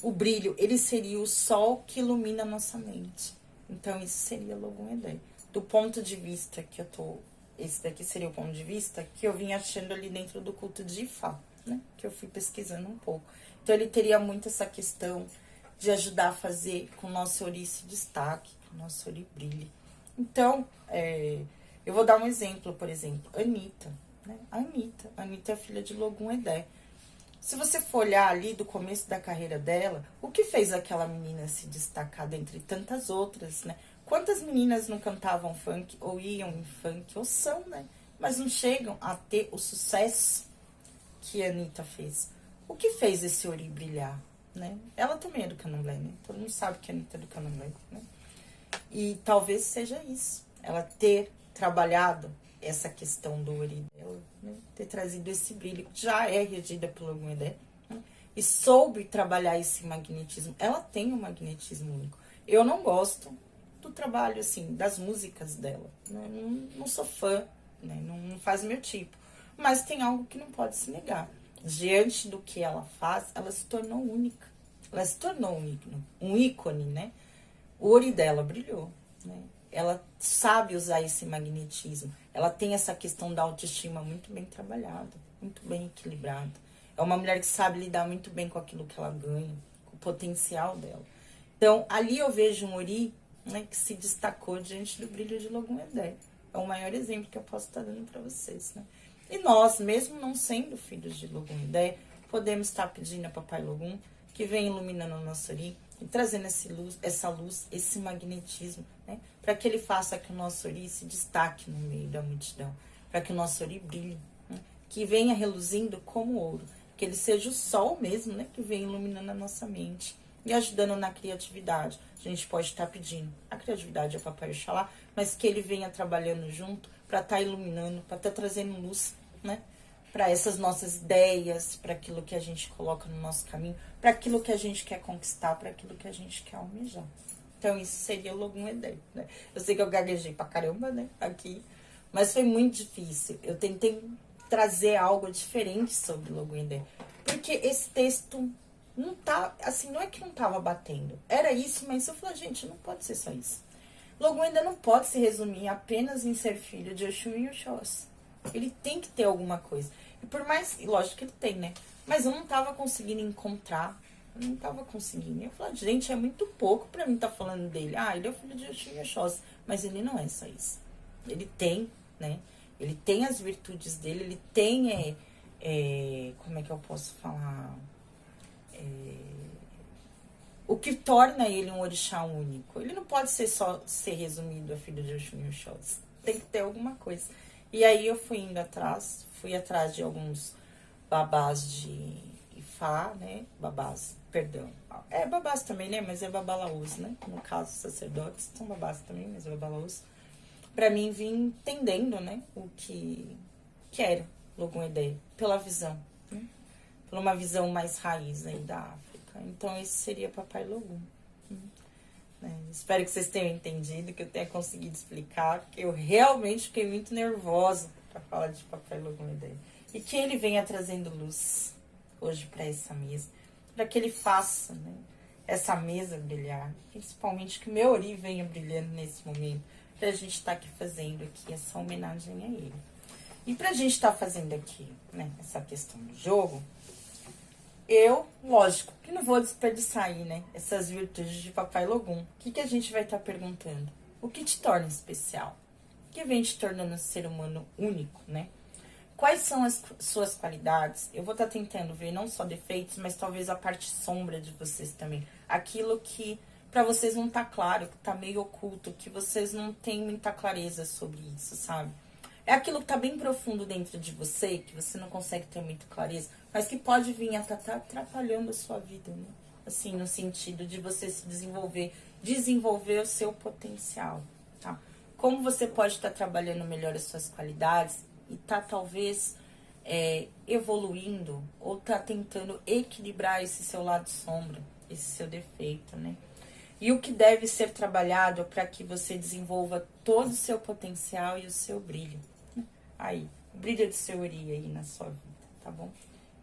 O brilho, ele seria o sol que ilumina a nossa mente. Então, isso seria Logum Edé. Do ponto de vista que esse daqui seria o ponto de vista que eu vim achando ali dentro do culto de Ifá, né? Que eu fui pesquisando um pouco. Então, ele teria muito essa questão de ajudar a fazer com o nosso ori se destaque, que o nosso ori brilhe. Então, eu vou dar um exemplo, por exemplo, Anitta, né? A Anitta é filha de Logum Edé. Se você for olhar ali do começo da carreira dela, o que fez aquela menina se destacar dentre tantas outras, né? Quantas meninas não cantavam funk, ou iam em funk, ou são, né? Mas não chegam a ter o sucesso que a Anitta fez. O que fez esse ori brilhar, né? Ela também é do candomblé, né? Todo mundo sabe que a Anitta é do candomblé, né? E talvez seja isso, ela ter trabalhado essa questão do ori dela, né? Ter trazido esse brilho, que já é regida pelo Logum Edé, né? E soube trabalhar esse magnetismo. Ela tem um magnetismo único. Eu não gosto do trabalho, assim, das músicas dela, né? Não sou fã, né? Não faz meu tipo. Mas tem algo que não pode se negar. Diante do que ela faz, ela se tornou única. Ela se tornou um ícone, né? O ori dela brilhou, né? Ela sabe usar esse magnetismo. Ela tem essa questão da autoestima muito bem trabalhada, muito bem equilibrada. É uma mulher que sabe lidar muito bem com aquilo que ela ganha, com o potencial dela. Então, ali eu vejo um ori, né, que se destacou diante do brilho de Logum Edé. É o maior exemplo que eu posso estar dando para vocês, né? E nós, mesmo não sendo filhos de Logum Edé, podemos estar pedindo a Papai Logum que venha iluminando o nosso ori, e trazendo essa luz, esse magnetismo, né? Para que ele faça que o nosso ori se destaque no meio da multidão. Para que o nosso ori brilhe, né? Que venha reluzindo como ouro. Que ele seja o sol mesmo, né? Que venha iluminando a nossa mente e ajudando na criatividade. A gente pode estar pedindo a criatividade ao Papai Oxalá, mas que ele venha trabalhando junto para estar iluminando, para estar trazendo luz, né? Para essas nossas ideias, para aquilo que a gente coloca no nosso caminho, para aquilo que a gente quer conquistar, para aquilo que a gente quer almejar. Então, isso seria o Logum Edé, né? Eu sei que eu gaguejei pra caramba, né, aqui, mas foi muito difícil. Eu tentei trazer algo diferente sobre o Logum Edé, porque esse texto não tá, assim, não é que não tava batendo. Era isso, mas eu falei, gente, não pode ser só isso. Logum Edé não pode se resumir apenas em ser filho de Oxum e Oxóssi. Ele tem que ter alguma coisa. E por mais, lógico que ele tem, né? Mas eu não tava conseguindo encontrar Eu não tava conseguindo. Eu falei, gente, é muito pouco pra mim tá falando dele. Ah, ele é o filho de Exu e Oxóssi. Mas ele não é só isso. Ele tem, né? Ele tem as virtudes dele, ele tem, como é que eu posso falar? O que torna ele um orixá único. Ele não pode ser só ser resumido a filho de Exu e Oxóssi. Tem que ter alguma coisa. E aí eu fui atrás de alguns babás de Ifá, né? Babás, perdão. É babás também, né? Mas é babalaús, né? No caso, sacerdotes são babás também, mas é babalaús. Pra mim, vir entendendo, né? O que era Logum Edé, pela visão, né? Por uma visão mais raiz aí da África. Então, esse seria Papai Logum. Espero que vocês tenham entendido, que eu tenha conseguido explicar, porque eu realmente fiquei muito nervosa para falar de Papai Logum Edé. E que ele venha trazendo luz hoje para essa mesa, para que ele faça, né, essa mesa brilhar, principalmente que o meu Ori venha brilhando nesse momento, para a gente estar aqui fazendo aqui essa homenagem a ele. E para a gente estar fazendo aqui, né, essa questão do jogo, eu, lógico, que não vou desperdiçar aí, né, essas virtudes de Papai Logum. O que a gente vai estar perguntando? O que te torna especial? O que vem te tornando um ser humano único, né? Quais são as suas qualidades? Eu vou estar tentando ver não só defeitos, mas talvez a parte sombra de vocês também. Aquilo que para vocês não tá claro, que tá meio oculto, que vocês não têm muita clareza sobre isso, sabe? É aquilo que tá bem profundo dentro de você, que você não consegue ter muita clareza, mas que pode vir a estar atrapalhando a sua vida, né? Assim, no sentido de você se desenvolver o seu potencial, tá? Como você pode estar trabalhando melhor as suas qualidades e tá talvez evoluindo ou tá tentando equilibrar esse seu lado sombra, esse seu defeito, né? E o que deve ser trabalhado para que você desenvolva todo o seu potencial e o seu brilho. Aí, o brilho do seu Ori aí na sua vida, tá bom?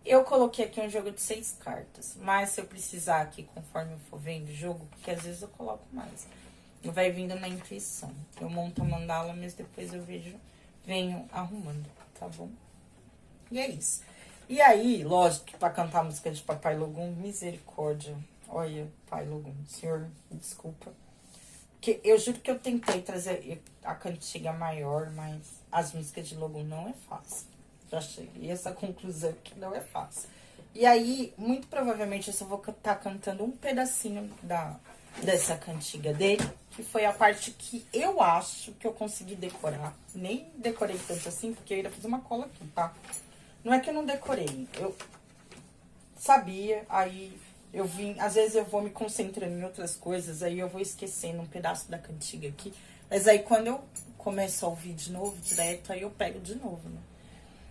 Eu coloquei aqui um jogo de 6 cartas, mas se eu precisar aqui, conforme eu for vendo o jogo, porque às vezes eu coloco mais, vai vindo na intuição. Eu monto a mandala, mas depois eu venho arrumando, tá bom? E é isso. E aí, lógico que pra cantar a música de Papai Logum, misericórdia. Olha, Pai Logum, senhor, desculpa. Que eu juro que eu tentei trazer a cantiga maior, mas as músicas de Logum não é fácil. Já cheguei a essa conclusão que não é fácil. E aí, muito provavelmente, eu só vou estar cantando um pedacinho dessa cantiga dele, que foi a parte que eu acho que eu consegui decorar. Nem decorei tanto assim, porque eu ainda fiz uma cola aqui, tá? Não é que eu não decorei, eu sabia, aí eu vim, às vezes eu vou me concentrando em outras coisas, aí eu vou esquecendo um pedaço da cantiga aqui, mas aí quando eu começo a ouvir de novo, direto, aí eu pego de novo, né?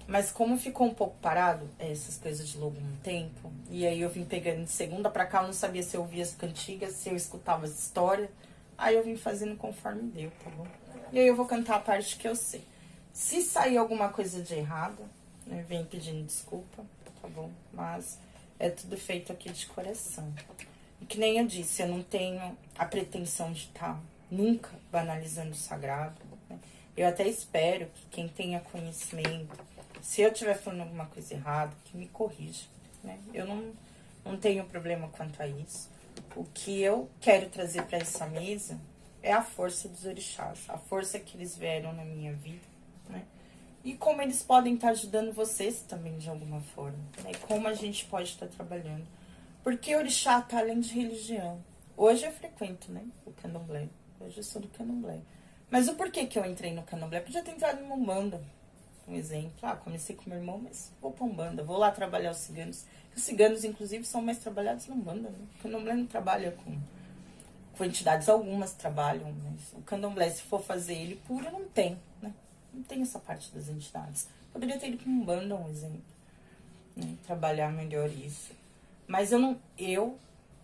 Mas como ficou um pouco parado, essas coisas de Logum um tempo, e aí eu vim pegando de segunda pra cá, eu não sabia se eu ouvia as cantigas, se eu escutava as histórias, aí eu vim fazendo conforme deu, tá bom? E aí eu vou cantar a parte que eu sei. Se sair alguma coisa de errado, né, vem pedindo desculpa, tá bom? Mas é tudo feito aqui de coração. E que nem eu disse, eu não tenho a pretensão de estar nunca banalizando o sagrado, né? Eu até espero que quem tenha conhecimento, se eu estiver falando alguma coisa errada, que me corrija, né? Eu não tenho problema quanto a isso. O que eu quero trazer para essa mesa é a força dos orixás, a força que eles vieram na minha vida, né? E como eles podem estar ajudando vocês também de alguma forma, né? E como a gente pode estar trabalhando. Porque orixá tá além de religião. Hoje eu frequento, né, o candomblé. Hoje eu sou do candomblé. Mas o porquê que eu entrei no candomblé? Podia ter entrado em Umbanda, um exemplo. Ah, comecei com meu irmão, mas vou pra Umbanda. Vou lá trabalhar os ciganos. Os ciganos, inclusive, são mais trabalhados na Umbanda, né? O candomblé não trabalha com entidades, algumas trabalham, mas o candomblé, se for fazer ele puro, não tem, né? Não tem essa parte das entidades. Poderia ter ido com Umbanda, um exemplo, né? Trabalhar melhor isso. Mas eu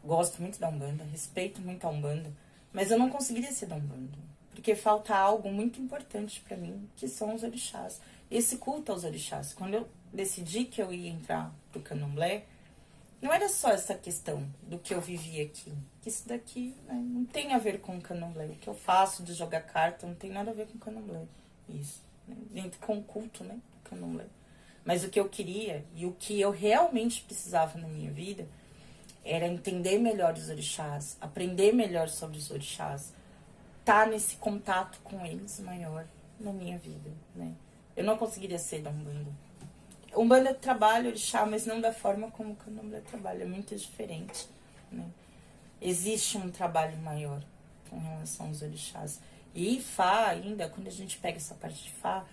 gosto muito da Umbanda, respeito muito a Umbanda, mas eu não conseguiria ser da Umbanda. Porque falta algo muito importante pra mim, que são os orixás. Esse culto aos orixás. Quando eu decidi que eu ia entrar pro candomblé, não era só essa questão do que eu vivi aqui. Isso daqui, né, não tem a ver com o candomblé. O que eu faço de jogar carta não tem nada a ver com o candomblé. Isso. Né? Dentro com o culto, né? Do candomblé. Mas o que eu queria e o que eu realmente precisava na minha vida era entender melhor os orixás, aprender melhor sobre os orixás, tá nesse contato com eles maior na minha vida, né? Eu não conseguiria ser da Umbanda. Umbanda trabalha orixá, mas não da forma como o Candomblé trabalha, é muito diferente, né? Existe um trabalho maior com relação aos orixás. E Ifá ainda, quando a gente pega essa parte de Ifá,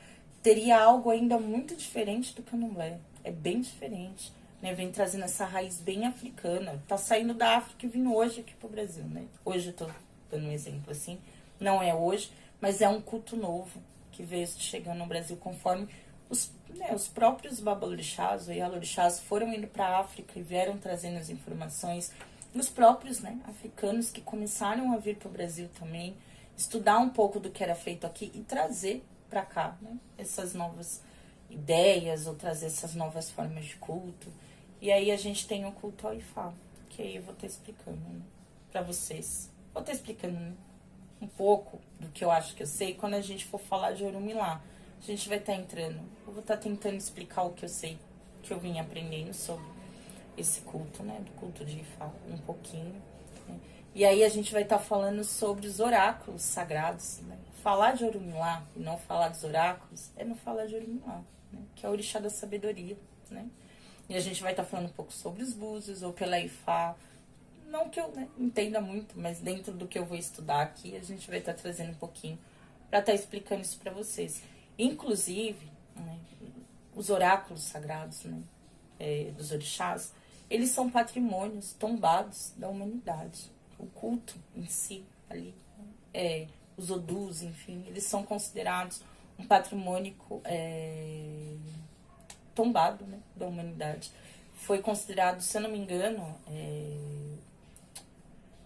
teria algo ainda muito diferente do Candomblé. É bem diferente, né? Vem trazendo essa raiz bem africana. Tá saindo da África e vindo hoje aqui pro Brasil, né? Hoje eu tô dando um exemplo assim. Não é hoje, mas é um culto novo que veio chegando no Brasil conforme os próprios babalorixás, ou ialorixás, foram indo para África e vieram trazendo as informações. Os próprios, né, africanos que começaram a vir para o Brasil também, estudar um pouco do que era feito aqui e trazer para cá, né, essas novas ideias ou trazer essas novas formas de culto. E aí a gente tem o culto ao Ifá, que aí eu vou estar explicando, né, para vocês. Vou estar explicando, né, um pouco do que eu acho que eu sei quando a gente for falar de Orumilá. A gente vai estar entrando, eu vou estar tentando explicar o que eu sei, que eu vim aprendendo sobre esse culto, né, do culto de Ifá, um pouquinho, né? E aí a gente vai estar falando sobre os oráculos sagrados, né? Falar de Orumilá e não falar dos oráculos é não falar de Orumilá, né? Que é o orixá da sabedoria, né? E a gente vai estar falando um pouco sobre os búzios, ou pela Ifá, não que eu, né, entenda muito, mas dentro do que eu vou estudar aqui, a gente vai estar trazendo um pouquinho para estar explicando isso para vocês. Inclusive, né, os oráculos sagrados, né, dos orixás, eles são patrimônios tombados da humanidade. O culto em si, ali, os odus, enfim, eles são considerados um patrimônio tombado, né, da humanidade. Foi considerado, se eu não me engano,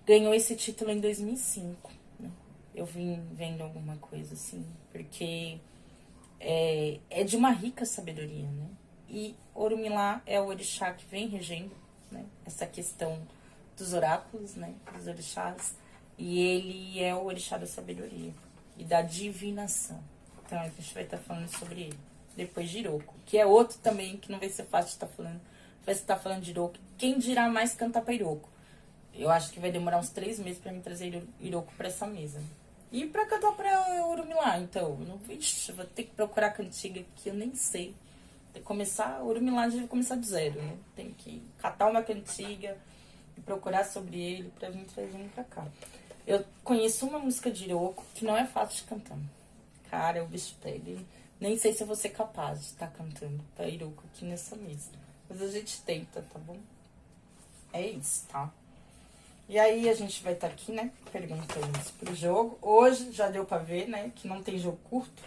ganhou esse título em 2005. Né? Eu vim vendo alguma coisa assim, porque é de uma rica sabedoria, né? E Orumilá é o orixá que vem regendo, né, essa questão dos oráculos, né, dos orixás, e ele é o orixá da sabedoria e da divinação. Então a gente vai estar falando sobre ele. Depois de Iroko, que é outro também que não vai ser fácil de estar falando. Vai estar falando de Iroko. Quem dirá mais cantar para Iroko? Eu acho que vai demorar uns 3 meses para me trazer Iroko para essa mesa. E para cantar para Orumilá, então, vixe, vou ter que procurar cantiga que eu nem sei. Tem que começar, Orumilá já vai começar do zero, né? Tem que catar uma cantiga e procurar sobre ele pra vir trazendo pra cá. Eu conheço uma música de Iroko que não é fácil de cantar. Cara, o bicho pega. Nem sei se eu vou ser capaz de estar cantando pra Iroko aqui nessa mesa. Mas a gente tenta, tá bom? É isso, tá? E aí a gente vai estar aqui, né, perguntando pro jogo. Hoje já deu pra ver, né, que não tem jogo curto.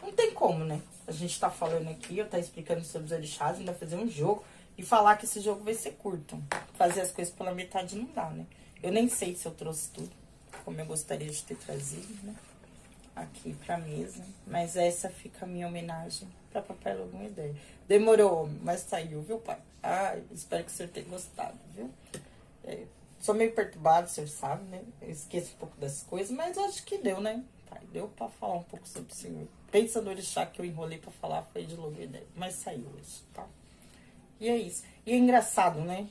Não tem como, né? A gente tá falando aqui, eu tá explicando sobre os orixás, ainda fazer um jogo e falar que esse jogo vai ser curto. Fazer as coisas pela metade não dá, né? Eu nem sei se eu trouxe tudo, como eu gostaria de ter trazido, né? Aqui pra mesa. Mas essa fica a minha homenagem pra Papai Alguma Ideia. Demorou, mas saiu, viu, pai? Ai, espero que o senhor tenha gostado, viu? Sou meio perturbado, o senhor sabe, né? Eu esqueço um pouco das coisas, mas acho que deu, né? Pai, deu pra falar um pouco sobre o senhor. Pensa no orixá que eu enrolei pra falar, foi de Alguma Ideia. Mas saiu hoje, tá? E é isso. E é engraçado, né?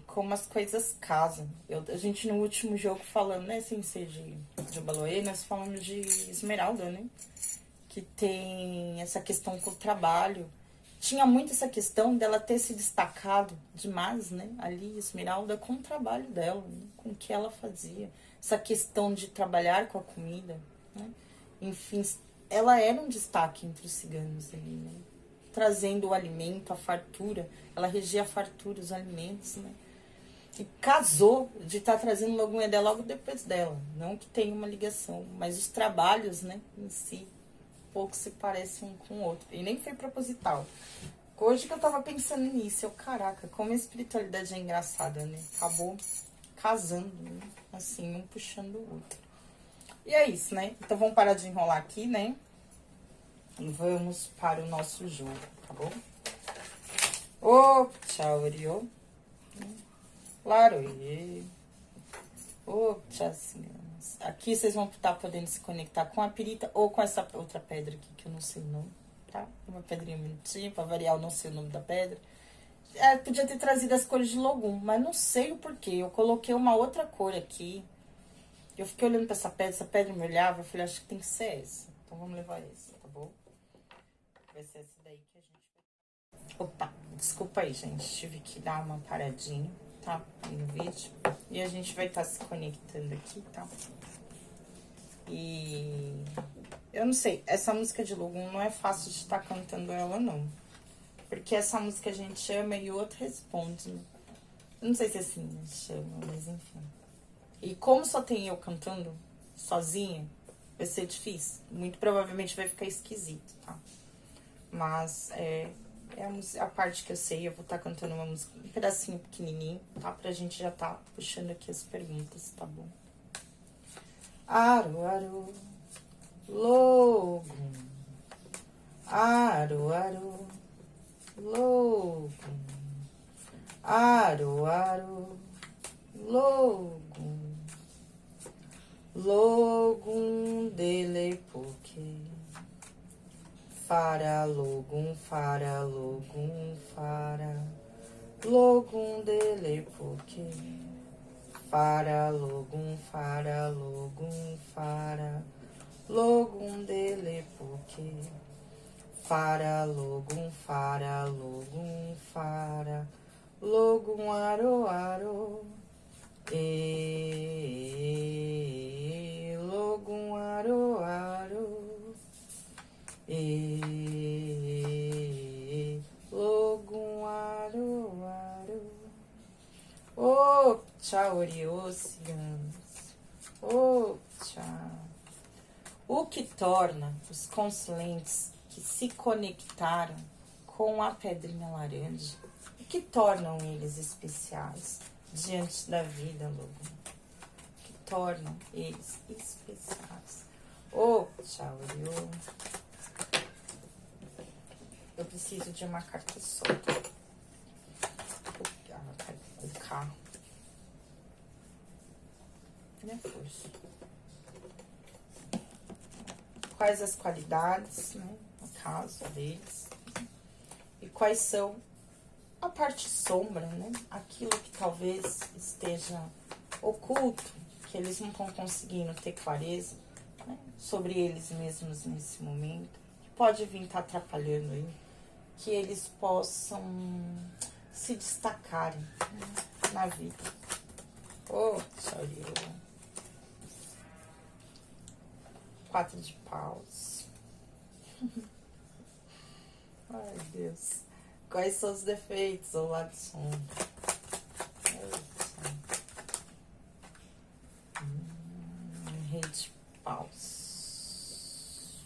Como as coisas casam. A gente no último jogo falando, né? Sem ser de Baloê, nós falamos de Esmeralda, né? Que tem essa questão com o trabalho. Tinha muito essa questão dela ter se destacado demais, né? Ali, Esmeralda, com o trabalho dela, né? Com o que ela fazia. Essa questão de trabalhar com a comida, né? Enfim, ela era um destaque entre os ciganos ali, né? Trazendo o alimento, a fartura. Ela regia a fartura, os alimentos, né? E casou de estar trazendo Alguma Ideia logo depois dela. Não que tenha uma ligação, mas os trabalhos, né, em si, pouco se parecem um com o outro. E nem foi proposital. Hoje que eu tava pensando nisso, caraca, como a espiritualidade é engraçada, né? Acabou casando, né? Assim, um puxando o outro. E é isso, né? Então vamos parar de enrolar aqui, né? E vamos para o nosso jogo, tá bom? Ô, tchau, Oriô. Laroie. Ô, tchauzinhos. Aqui vocês vão estar podendo se conectar com a pirita ou com essa outra pedra aqui, que eu não sei o nome, tá? Uma pedrinha bonitinha, pra variar, eu não sei o nome da pedra. Podia ter trazido as cores de Logum, mas não sei o porquê. Eu coloquei uma outra cor aqui. Eu fiquei olhando pra essa pedra me olhava, eu falei, acho que tem que ser essa. Então vamos levar essa, tá bom? Vai ser essa daí que a gente vai... Opa, desculpa aí, gente. Tive que dar uma paradinha, tá? No vídeo. E a gente vai estar se conectando aqui, tá? E... eu não sei, essa música de Logum não é fácil de estar cantando ela, não. Porque essa música a gente chama e o outro responde, né? Eu não sei se é assim a gente chama, mas enfim. E como só tem eu cantando sozinha, vai ser difícil. Muito provavelmente vai ficar esquisito, tá? Mas a parte que eu sei, eu vou estar cantando uma música, um pedacinho pequenininho, tá? Pra gente já tá puxando aqui as perguntas, tá bom? Aro, aro, Logum. Aro, aro, Logum. Aro, aro, Logum. Logum dele porque fara Logum, fara Logum, fara Logum dele porque fara Logum, fara Logum, fara Logum dele porque fara Logum, fara Logum, fara Logum, aro, aro. E Logum, aro, aro. E Logum, aro, aro. Oh, tchau, Oriociganos. Oh, tchau. O que torna os consulentes que se conectaram com a pedrinha laranja, o que tornam eles especiais diante da vida, Logum? O que tornam eles especiais? Oh, tchau, Oriô. Eu preciso de uma carta só. O K. Minha força. Quais as qualidades, né, no caso deles, e quais são a parte sombra, né, aquilo que talvez esteja oculto, que eles não estão conseguindo ter clareza, né, sobre eles mesmos nesse momento, que pode vir estar atrapalhando aí, que eles possam se destacarem, né, na vida. Oh, sorry. 4 de paus. Ai, Deus. Quais são os defeitos ou lado sombra? Rei de paus.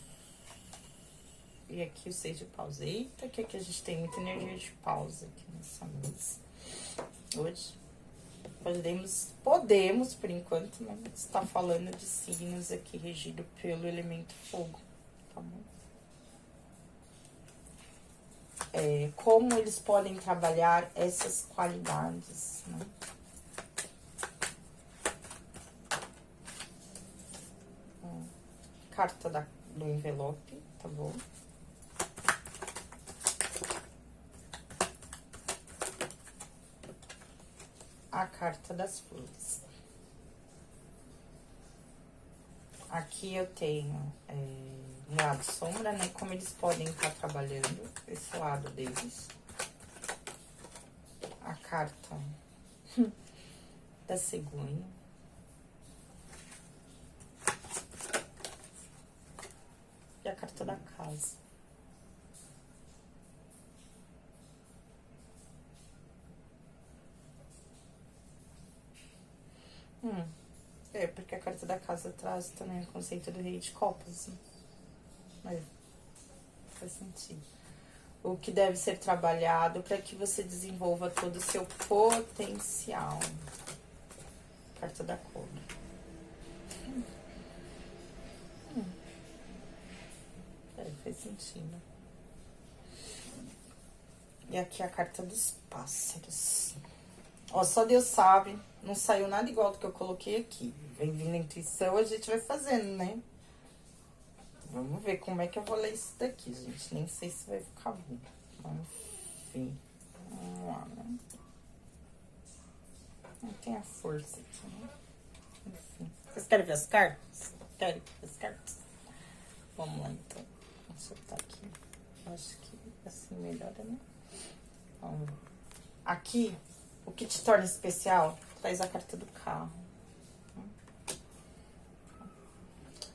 E aqui o 6 de paus. Eita, que aqui a gente tem muita energia de paus aqui nessa mesa. Hoje. Podemos, por enquanto, né, estar falando de signos aqui regido pelo elemento fogo, tá bom? Como eles podem trabalhar essas qualidades, né? Carta do envelope, tá bom? A carta das flores. Aqui eu tenho um lado sombra, né? Como eles podem estar trabalhando esse lado deles. A carta da cegonha. E a carta da casa. Porque a carta da casa traz também o conceito do rei de copas, né? Faz sentido. O que deve ser trabalhado para que você desenvolva todo o seu potencial. Carta da cor. Faz sentido. E aqui a carta dos pássaros. Ó, só Deus sabe, não saiu nada igual do que eu coloquei aqui. Vem vindo a intuição, a gente vai fazendo, né? Vamos ver como é que eu vou ler isso daqui, gente. Nem sei se vai ficar bom. Enfim, vamos lá. tem a força aqui, né? Enfim. Vocês querem ver as cartas? Querem ver as cartas? Vamos lá, então. Deixa eu botar aqui. Acho que assim melhora, né? Vamos ver. Aqui, o que te torna especial, traz a carta do carro.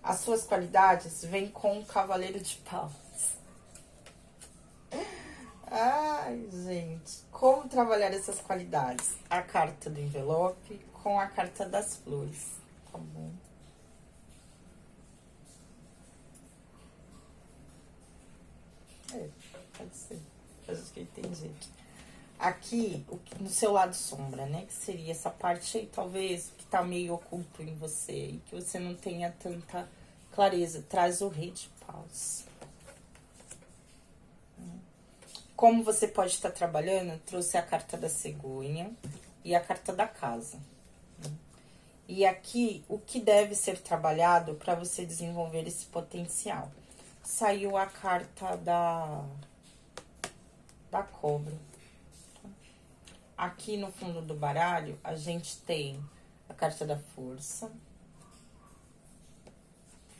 As suas qualidades vêm com o cavaleiro de paus. Ai, gente, como trabalhar essas qualidades? A carta do envelope com a carta das flores, tá bom? Pode ser. Acho que eu entendi aqui. Aqui, no seu lado sombra, né? Que seria essa parte aí, talvez, que tá meio oculto em você e que você não tenha tanta clareza. Traz o rei de paus. Como você pode estar trabalhando, trouxe a carta da cegonha e a carta da casa. E aqui, o que deve ser trabalhado para você desenvolver esse potencial? Saiu a carta da cobra. Aqui no fundo do baralho, a gente tem a carta da força.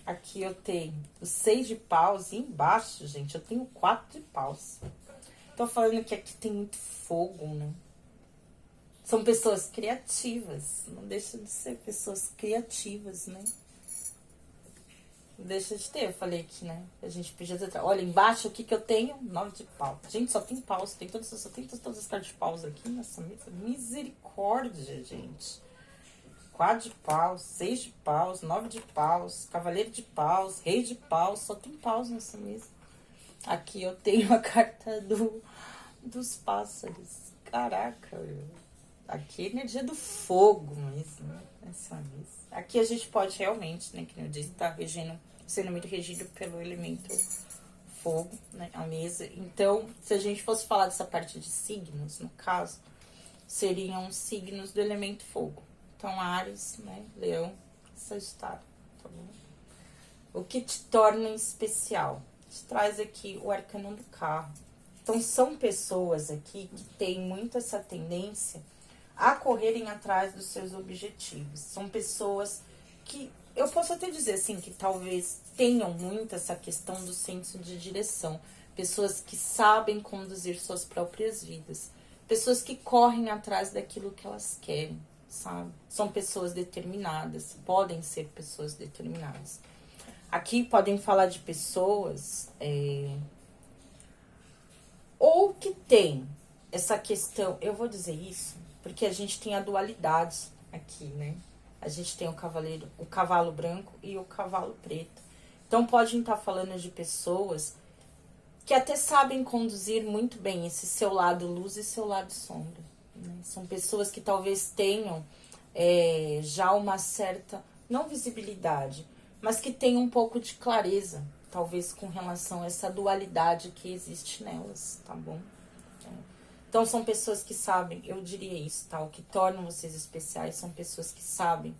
Aqui eu tenho o 6 de paus e embaixo, gente, eu tenho 4 de paus. Tô falando que aqui tem muito fogo, né? São pessoas criativas. Não deixa de ser pessoas criativas, né? Não deixa de ter. Eu falei aqui, né? A gente podia ter... Olha, embaixo, o que que eu tenho? 9 de pau. Gente, só tem paus. Só tem todas as cartas de paus aqui nessa mesa. Misericórdia, gente. 4 de paus, 6 de paus, 9 de paus, cavaleiro de paus, rei de paus. Só tem paus nessa mesa. Aqui eu tenho a carta dos pássaros. Caraca, aqui é energia do fogo mesmo, né? Essa mesa. Aqui a gente pode realmente, né, que eu disse, tá sendo muito regido pelo elemento fogo, né, a mesa. Então, se a gente fosse falar dessa parte de signos, no caso, seriam signos do elemento fogo. Então, Áries, né, Leão, Sagitário, tá bom? O que te torna especial? Traz aqui o arcano do carro. Então, são pessoas aqui que têm muito essa tendência a correrem atrás dos seus objetivos. São pessoas que, eu posso até dizer assim, que talvez tenham muito essa questão do senso de direção. Pessoas que sabem conduzir suas próprias vidas. Pessoas que correm atrás daquilo que elas querem, sabe? São pessoas determinadas, podem ser pessoas determinadas. Aqui podem falar de pessoas ou que tem essa questão, eu vou dizer isso, porque a gente tem a dualidade aqui, né? A gente tem o cavalo branco e o cavalo preto. Então, podem estar falando de pessoas que até sabem conduzir muito bem esse seu lado luz e seu lado sombra, né? São pessoas que talvez tenham já uma certa, não visibilidade, mas que tem um pouco de clareza, talvez com relação a essa dualidade que existe nelas, tá bom? Então, são pessoas que sabem, eu diria isso, tá? O que tornam vocês especiais são pessoas que sabem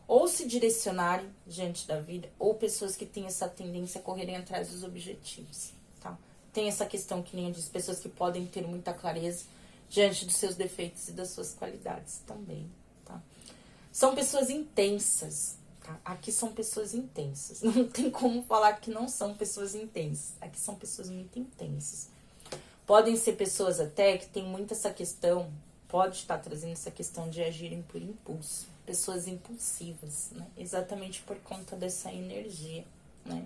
ou se direcionarem diante da vida, ou pessoas que têm essa tendência a correrem atrás dos objetivos, tá? Tem essa questão que nem eu disse, pessoas que podem ter muita clareza diante dos seus defeitos e das suas qualidades também, tá? São pessoas intensas. Aqui são pessoas intensas. Não tem como falar que não são pessoas intensas. Aqui são pessoas muito intensas. Podem ser pessoas até que tem muito essa questão, pode estar trazendo essa questão de agirem por impulso. Pessoas impulsivas, né? Exatamente por conta dessa energia, né?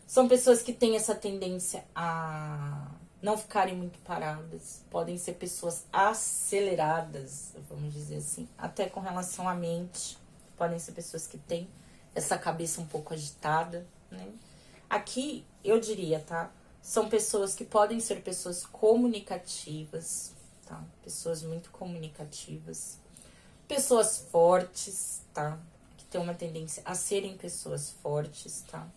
São pessoas que têm essa tendência a não ficarem muito paradas. Podem ser pessoas aceleradas, vamos dizer assim, até com relação à mente. Podem ser pessoas que têm essa cabeça um pouco agitada, né? Aqui, eu diria, tá? São pessoas que podem ser pessoas comunicativas, tá? Pessoas muito comunicativas. Pessoas fortes, tá? Que têm uma tendência a serem pessoas fortes, tá?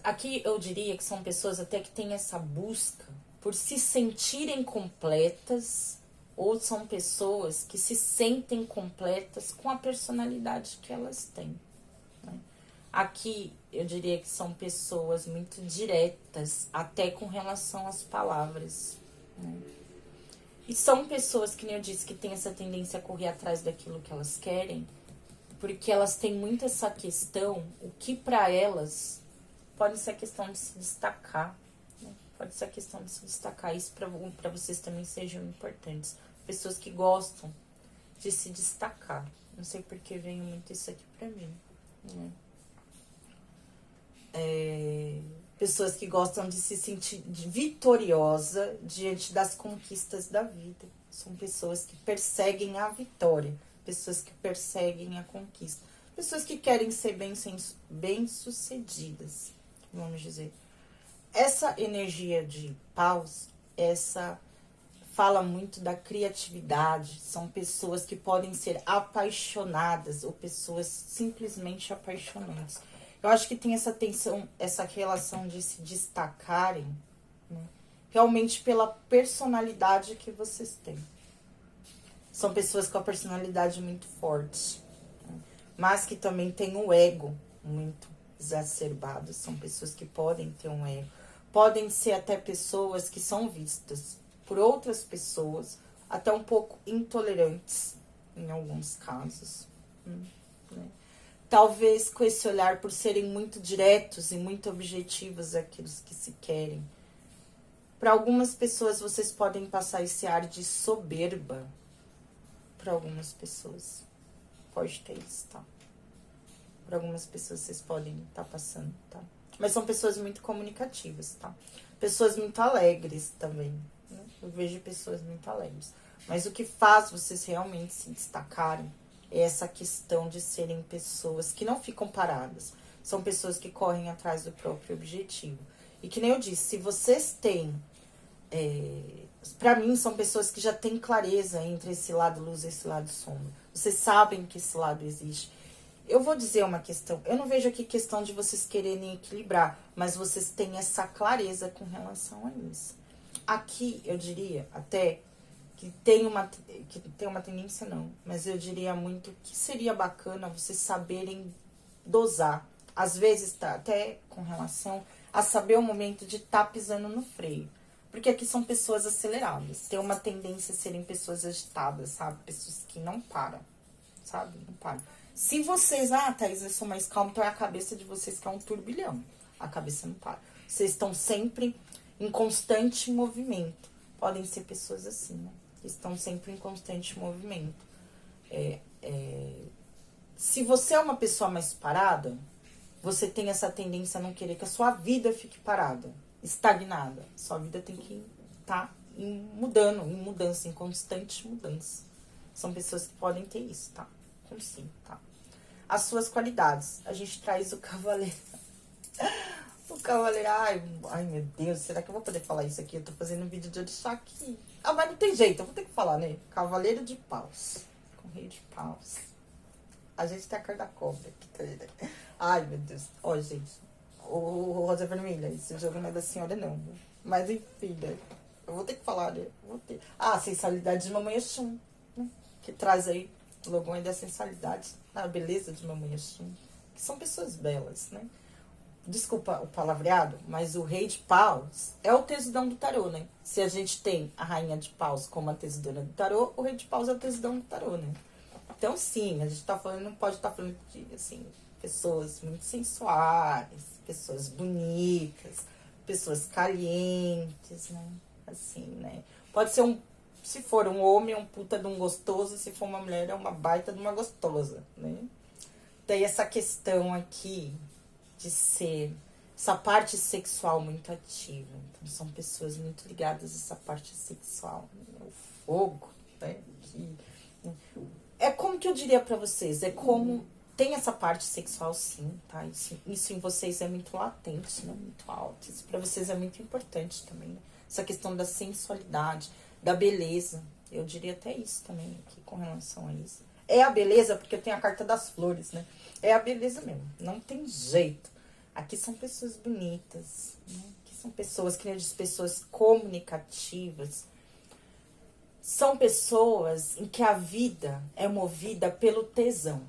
Aqui eu diria que são pessoas até que têm essa busca por se sentirem completas, ou são pessoas que se sentem completas com a personalidade que elas têm, né? Aqui eu diria que são pessoas muito diretas, até com relação às palavras, né? E são pessoas, que nem eu disse, que têm essa tendência a correr atrás daquilo que elas querem, porque elas têm muito essa questão, o que pra elas pode ser a questão de se destacar, né? Pode ser a questão de se destacar. Isso pra vocês também sejam importantes. Pessoas que gostam de se destacar. Não sei porque veio muito isso aqui pra mim, né? Pessoas que gostam de se sentir vitoriosa diante das conquistas da vida. São pessoas que perseguem a vitória, pessoas que perseguem a conquista, pessoas que querem ser bem-sucedidas, vamos dizer. Essa energia de paus, essa fala muito da criatividade. São pessoas que podem ser apaixonadas ou pessoas simplesmente apaixonantes. Eu acho que tem essa tensão, essa relação de se destacarem, né? Realmente pela personalidade que vocês têm. São pessoas com a personalidade muito forte, né? Mas que também têm o ego muito exacerbado. São pessoas que podem ter um ego. Podem ser até pessoas que são vistas por outras pessoas até um pouco intolerantes, em alguns casos, né? Talvez com esse olhar, por serem muito diretos e muito objetivos aqueles que se querem. Para algumas pessoas, vocês podem passar esse ar de soberba. Para algumas pessoas. Pode ter isso, tá? Para algumas pessoas, vocês podem estar passando, tá? Mas são pessoas muito comunicativas, tá? Pessoas muito alegres também, né? Eu vejo pessoas muito alegres. Mas o que faz vocês realmente se destacarem é essa questão de serem pessoas que não ficam paradas. São pessoas que correm atrás do próprio objetivo. E que nem eu disse, se vocês têm... pra mim, são pessoas que já têm clareza entre esse lado luz e esse lado sombra. Vocês sabem que esse lado existe. Eu vou dizer uma questão. Eu não vejo aqui questão de vocês quererem equilibrar, mas vocês têm essa clareza com relação a isso. Aqui, eu diria até... que tem uma tendência, não, mas eu diria muito que seria bacana vocês saberem dosar. Às vezes, tá até com relação a saber o momento de estar pisando no freio. Porque aqui são pessoas aceleradas, tem uma tendência a serem pessoas agitadas, sabe? Pessoas que não param, sabe? Não param. Se vocês, Thaís, eu sou mais calma, então é a cabeça de vocês que é um turbilhão. A cabeça não para. Vocês estão sempre em constante movimento. Podem ser pessoas assim, né? Estão sempre em constante movimento. Se você é uma pessoa mais parada, você tem essa tendência a não querer que a sua vida fique parada, estagnada. Sua vida tem que estar em mudança, em constante mudança. São pessoas que podem ter isso, tá? Sim, tá? As suas qualidades. A gente traz o cavaleiro. O cavaleiro, ai meu Deus, será que eu vou poder falar isso aqui? Eu tô fazendo um vídeo de orixá aqui. Mas não tem jeito, eu vou ter que falar, né? Cavaleiro de paus. Com rei de paus. A gente tem a cara da cobra aqui, tá? Ai, meu Deus. Ó, gente. O Rosa Vermelha, esse jogo não é da senhora, não. Mas enfim, né? Eu vou ter que falar, né? Vou ter. A sensualidade de Mamãe Oxum, né? Que traz aí o logo da sensualidade, a beleza de Mamãe Oxum. Que são pessoas belas, né? Desculpa o palavreado, mas o rei de paus é o tesidão do tarô, né? Se a gente tem a rainha de paus como a tesidora do tarô, o rei de paus é o tesidão do tarô, né? Então, sim, a gente tá falando, não pode estar falando de, assim, pessoas muito sensuais, pessoas bonitas, pessoas calientes, né? Assim, né? Pode ser se for um homem, é um puta de um gostoso, se for uma mulher, é uma baita de uma gostosa, né? Tem essa questão aqui de ser essa parte sexual muito ativa. Então, são pessoas muito ligadas a essa parte sexual, né? O fogo, né? É como que eu diria pra vocês, é como tem essa parte sexual, sim, tá? Isso em vocês é muito latente, né? Muito alto. Isso pra vocês é muito importante também, né? Essa questão da sensualidade, da beleza. Eu diria até isso também aqui com relação a isso. É a beleza, porque eu tenho a carta das flores, né? É a beleza mesmo, não tem jeito. Aqui são pessoas bonitas, né? Aqui são pessoas, que nem eu disse, pessoas comunicativas. São pessoas em que a vida é movida pelo tesão.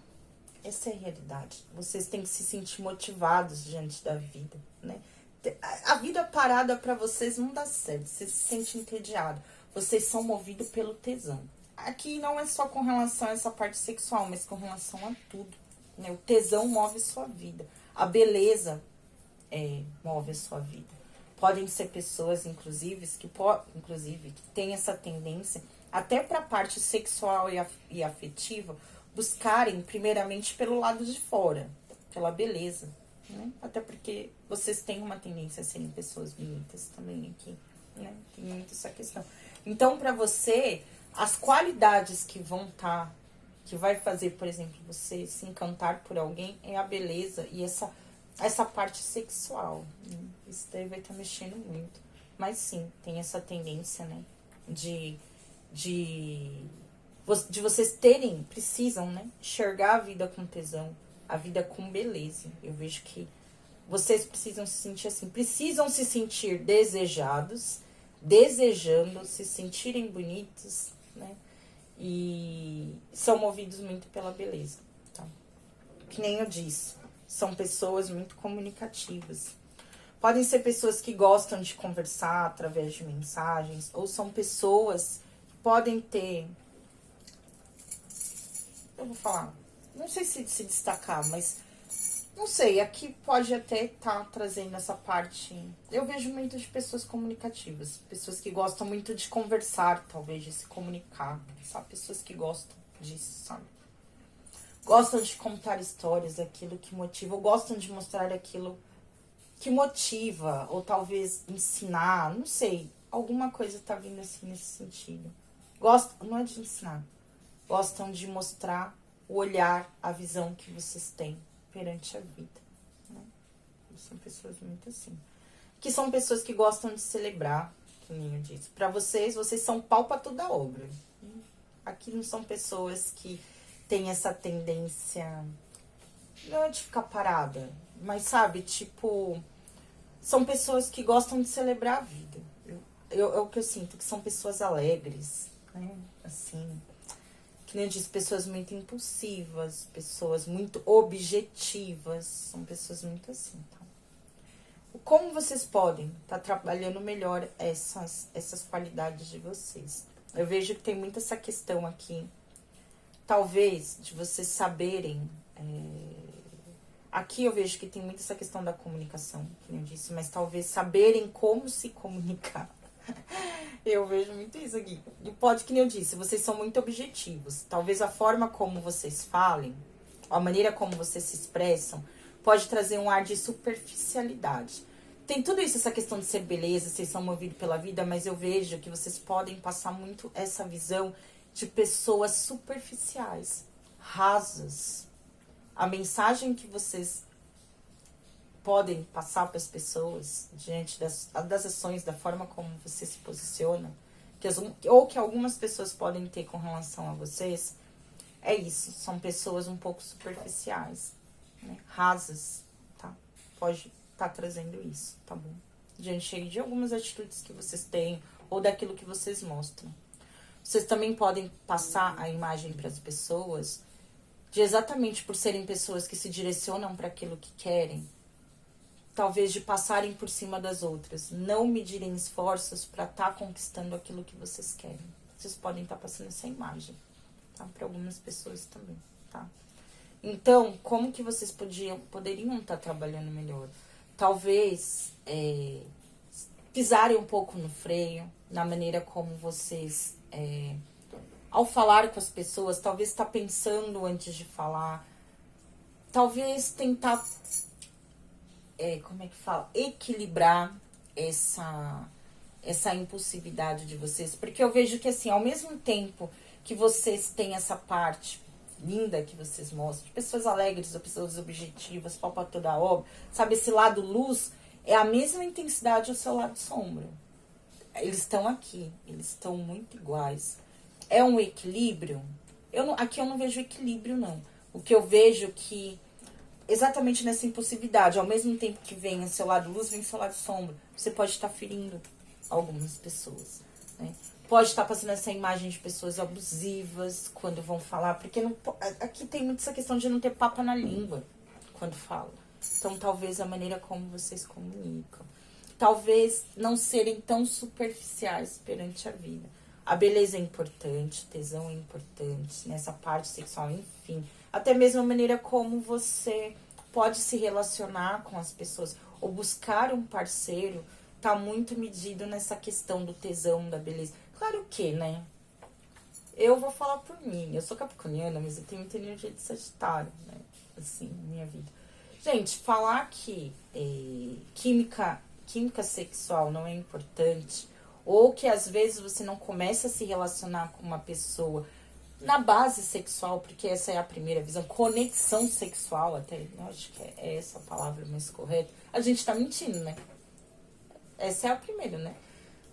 Essa é a realidade. Vocês têm que se sentir motivados diante da vida, né? A vida parada pra vocês não dá certo. Você se sente entediado. vocês são movidos pelo tesão. Aqui não é só com relação a essa parte sexual, mas com relação a tudo, né? O tesão move sua vida. A beleza move a sua vida. Podem ser pessoas, inclusive, que têm essa tendência, até para a parte sexual e afetiva, buscarem primeiramente pelo lado de fora, pela beleza, né? Até porque vocês têm uma tendência a serem pessoas bonitas também aqui, né? Tem muito essa questão. Então, para você, as qualidades que que vai fazer, por exemplo, você se encantar por alguém é a beleza e essa parte sexual, né? Isso daí vai estar mexendo muito. Mas sim, tem essa tendência, né? De vocês precisam, né? Enxergar a vida com tesão, a vida com beleza. Eu vejo que vocês precisam se sentir assim, precisam se sentir desejados, desejando, se sentirem bonitos, né? E são movidos muito pela beleza, tá? Que nem eu disse, são pessoas muito comunicativas. Podem ser pessoas que gostam de conversar através de mensagens, ou são pessoas que podem ter... Eu vou falar, não sei se destacar, mas... Não sei, aqui pode até estar trazendo essa parte... Eu vejo muito de pessoas comunicativas. Pessoas que gostam muito de conversar, talvez, de se comunicar. Sabe? Pessoas que gostam disso, sabe? Gostam de contar histórias, aquilo que motiva. Ou gostam de mostrar aquilo que motiva. Ou talvez ensinar, não sei. Alguma coisa tá vindo assim nesse sentido. Gostam, não é de ensinar. Gostam de mostrar o olhar, a visão que vocês têm perante a vida, né? São pessoas muito assim. Que são pessoas que gostam de celebrar, que nem eu disse. Pra vocês são pau pra toda obra. Aqui não são pessoas que têm essa tendência, não é de ficar parada, mas sabe, tipo, são pessoas que gostam de celebrar a vida. É o que eu sinto, que são pessoas alegres, né? Assim... Que nem eu disse, pessoas muito impulsivas, pessoas muito objetivas, são pessoas muito assim, tá? Como vocês podem estar trabalhando melhor essas qualidades de vocês? Eu vejo que tem muito essa questão aqui, talvez, de vocês saberem... Aqui eu vejo que tem muito essa questão da comunicação, que nem eu disse, mas talvez saberem como se comunicar. Eu vejo muito isso aqui. E pode, que nem eu disse, vocês são muito objetivos. Talvez a forma como vocês falem, a maneira como vocês se expressam, pode trazer um ar de superficialidade. Tem tudo isso, essa questão de ser beleza, vocês são movidos pela vida, mas eu vejo que vocês podem passar muito essa visão de pessoas superficiais, rasas. A mensagem que vocês podem passar para as pessoas diante das ações, da forma como você se posiciona, ou que algumas pessoas podem ter com relação a vocês, é isso. São pessoas um pouco superficiais, né? Rasas, tá? Pode estar trazendo isso, tá bom? Diante de algumas atitudes que vocês têm ou daquilo que vocês mostram. Vocês também podem passar a imagem para as pessoas de exatamente por serem pessoas que se direcionam para aquilo que querem, talvez de passarem por cima das outras, não medirem esforços para estar conquistando aquilo que vocês querem. Vocês podem estar passando essa imagem, tá? Para algumas pessoas também, tá? Então, como que vocês poderiam estar trabalhando melhor? Talvez pisarem um pouco no freio, na maneira como vocês, ao falar com as pessoas, talvez estar pensando antes de falar, talvez tentar... como é que fala? Equilibrar essa impulsividade de vocês. Porque eu vejo que, assim, ao mesmo tempo que vocês têm essa parte linda que vocês mostram, de pessoas alegres, ou pessoas objetivas, pau pra toda a obra, sabe? Esse lado luz é a mesma intensidade ao seu lado sombra. Eles estão aqui, eles estão muito iguais. É um equilíbrio? Aqui eu não vejo equilíbrio, não. O que eu vejo que exatamente nessa impulsividade, ao mesmo tempo que vem o seu lado luz, vem o seu lado sombra. Você pode estar ferindo algumas pessoas, né? Pode estar passando essa imagem de pessoas abusivas quando vão falar, porque aqui tem muito essa questão de não ter papa na língua quando fala. Então, talvez a maneira como vocês comunicam. Talvez não serem tão superficiais perante a vida. A beleza é importante, o tesão é importante, nessa parte sexual, enfim. Até mesmo a maneira como você pode se relacionar com as pessoas ou buscar um parceiro tá muito medido nessa questão do tesão, da beleza. Claro que, né? Eu vou falar por mim. Eu sou capricorniana, mas eu tenho muita energia de Sagitário, né? Assim, na minha vida. Gente, falar que química sexual não é importante, ou que às vezes você não começa a se relacionar com uma pessoa na base sexual, porque essa é a primeira visão, conexão sexual, até, eu acho que é essa a palavra mais correta. A gente tá mentindo, né? Essa é a primeira, né?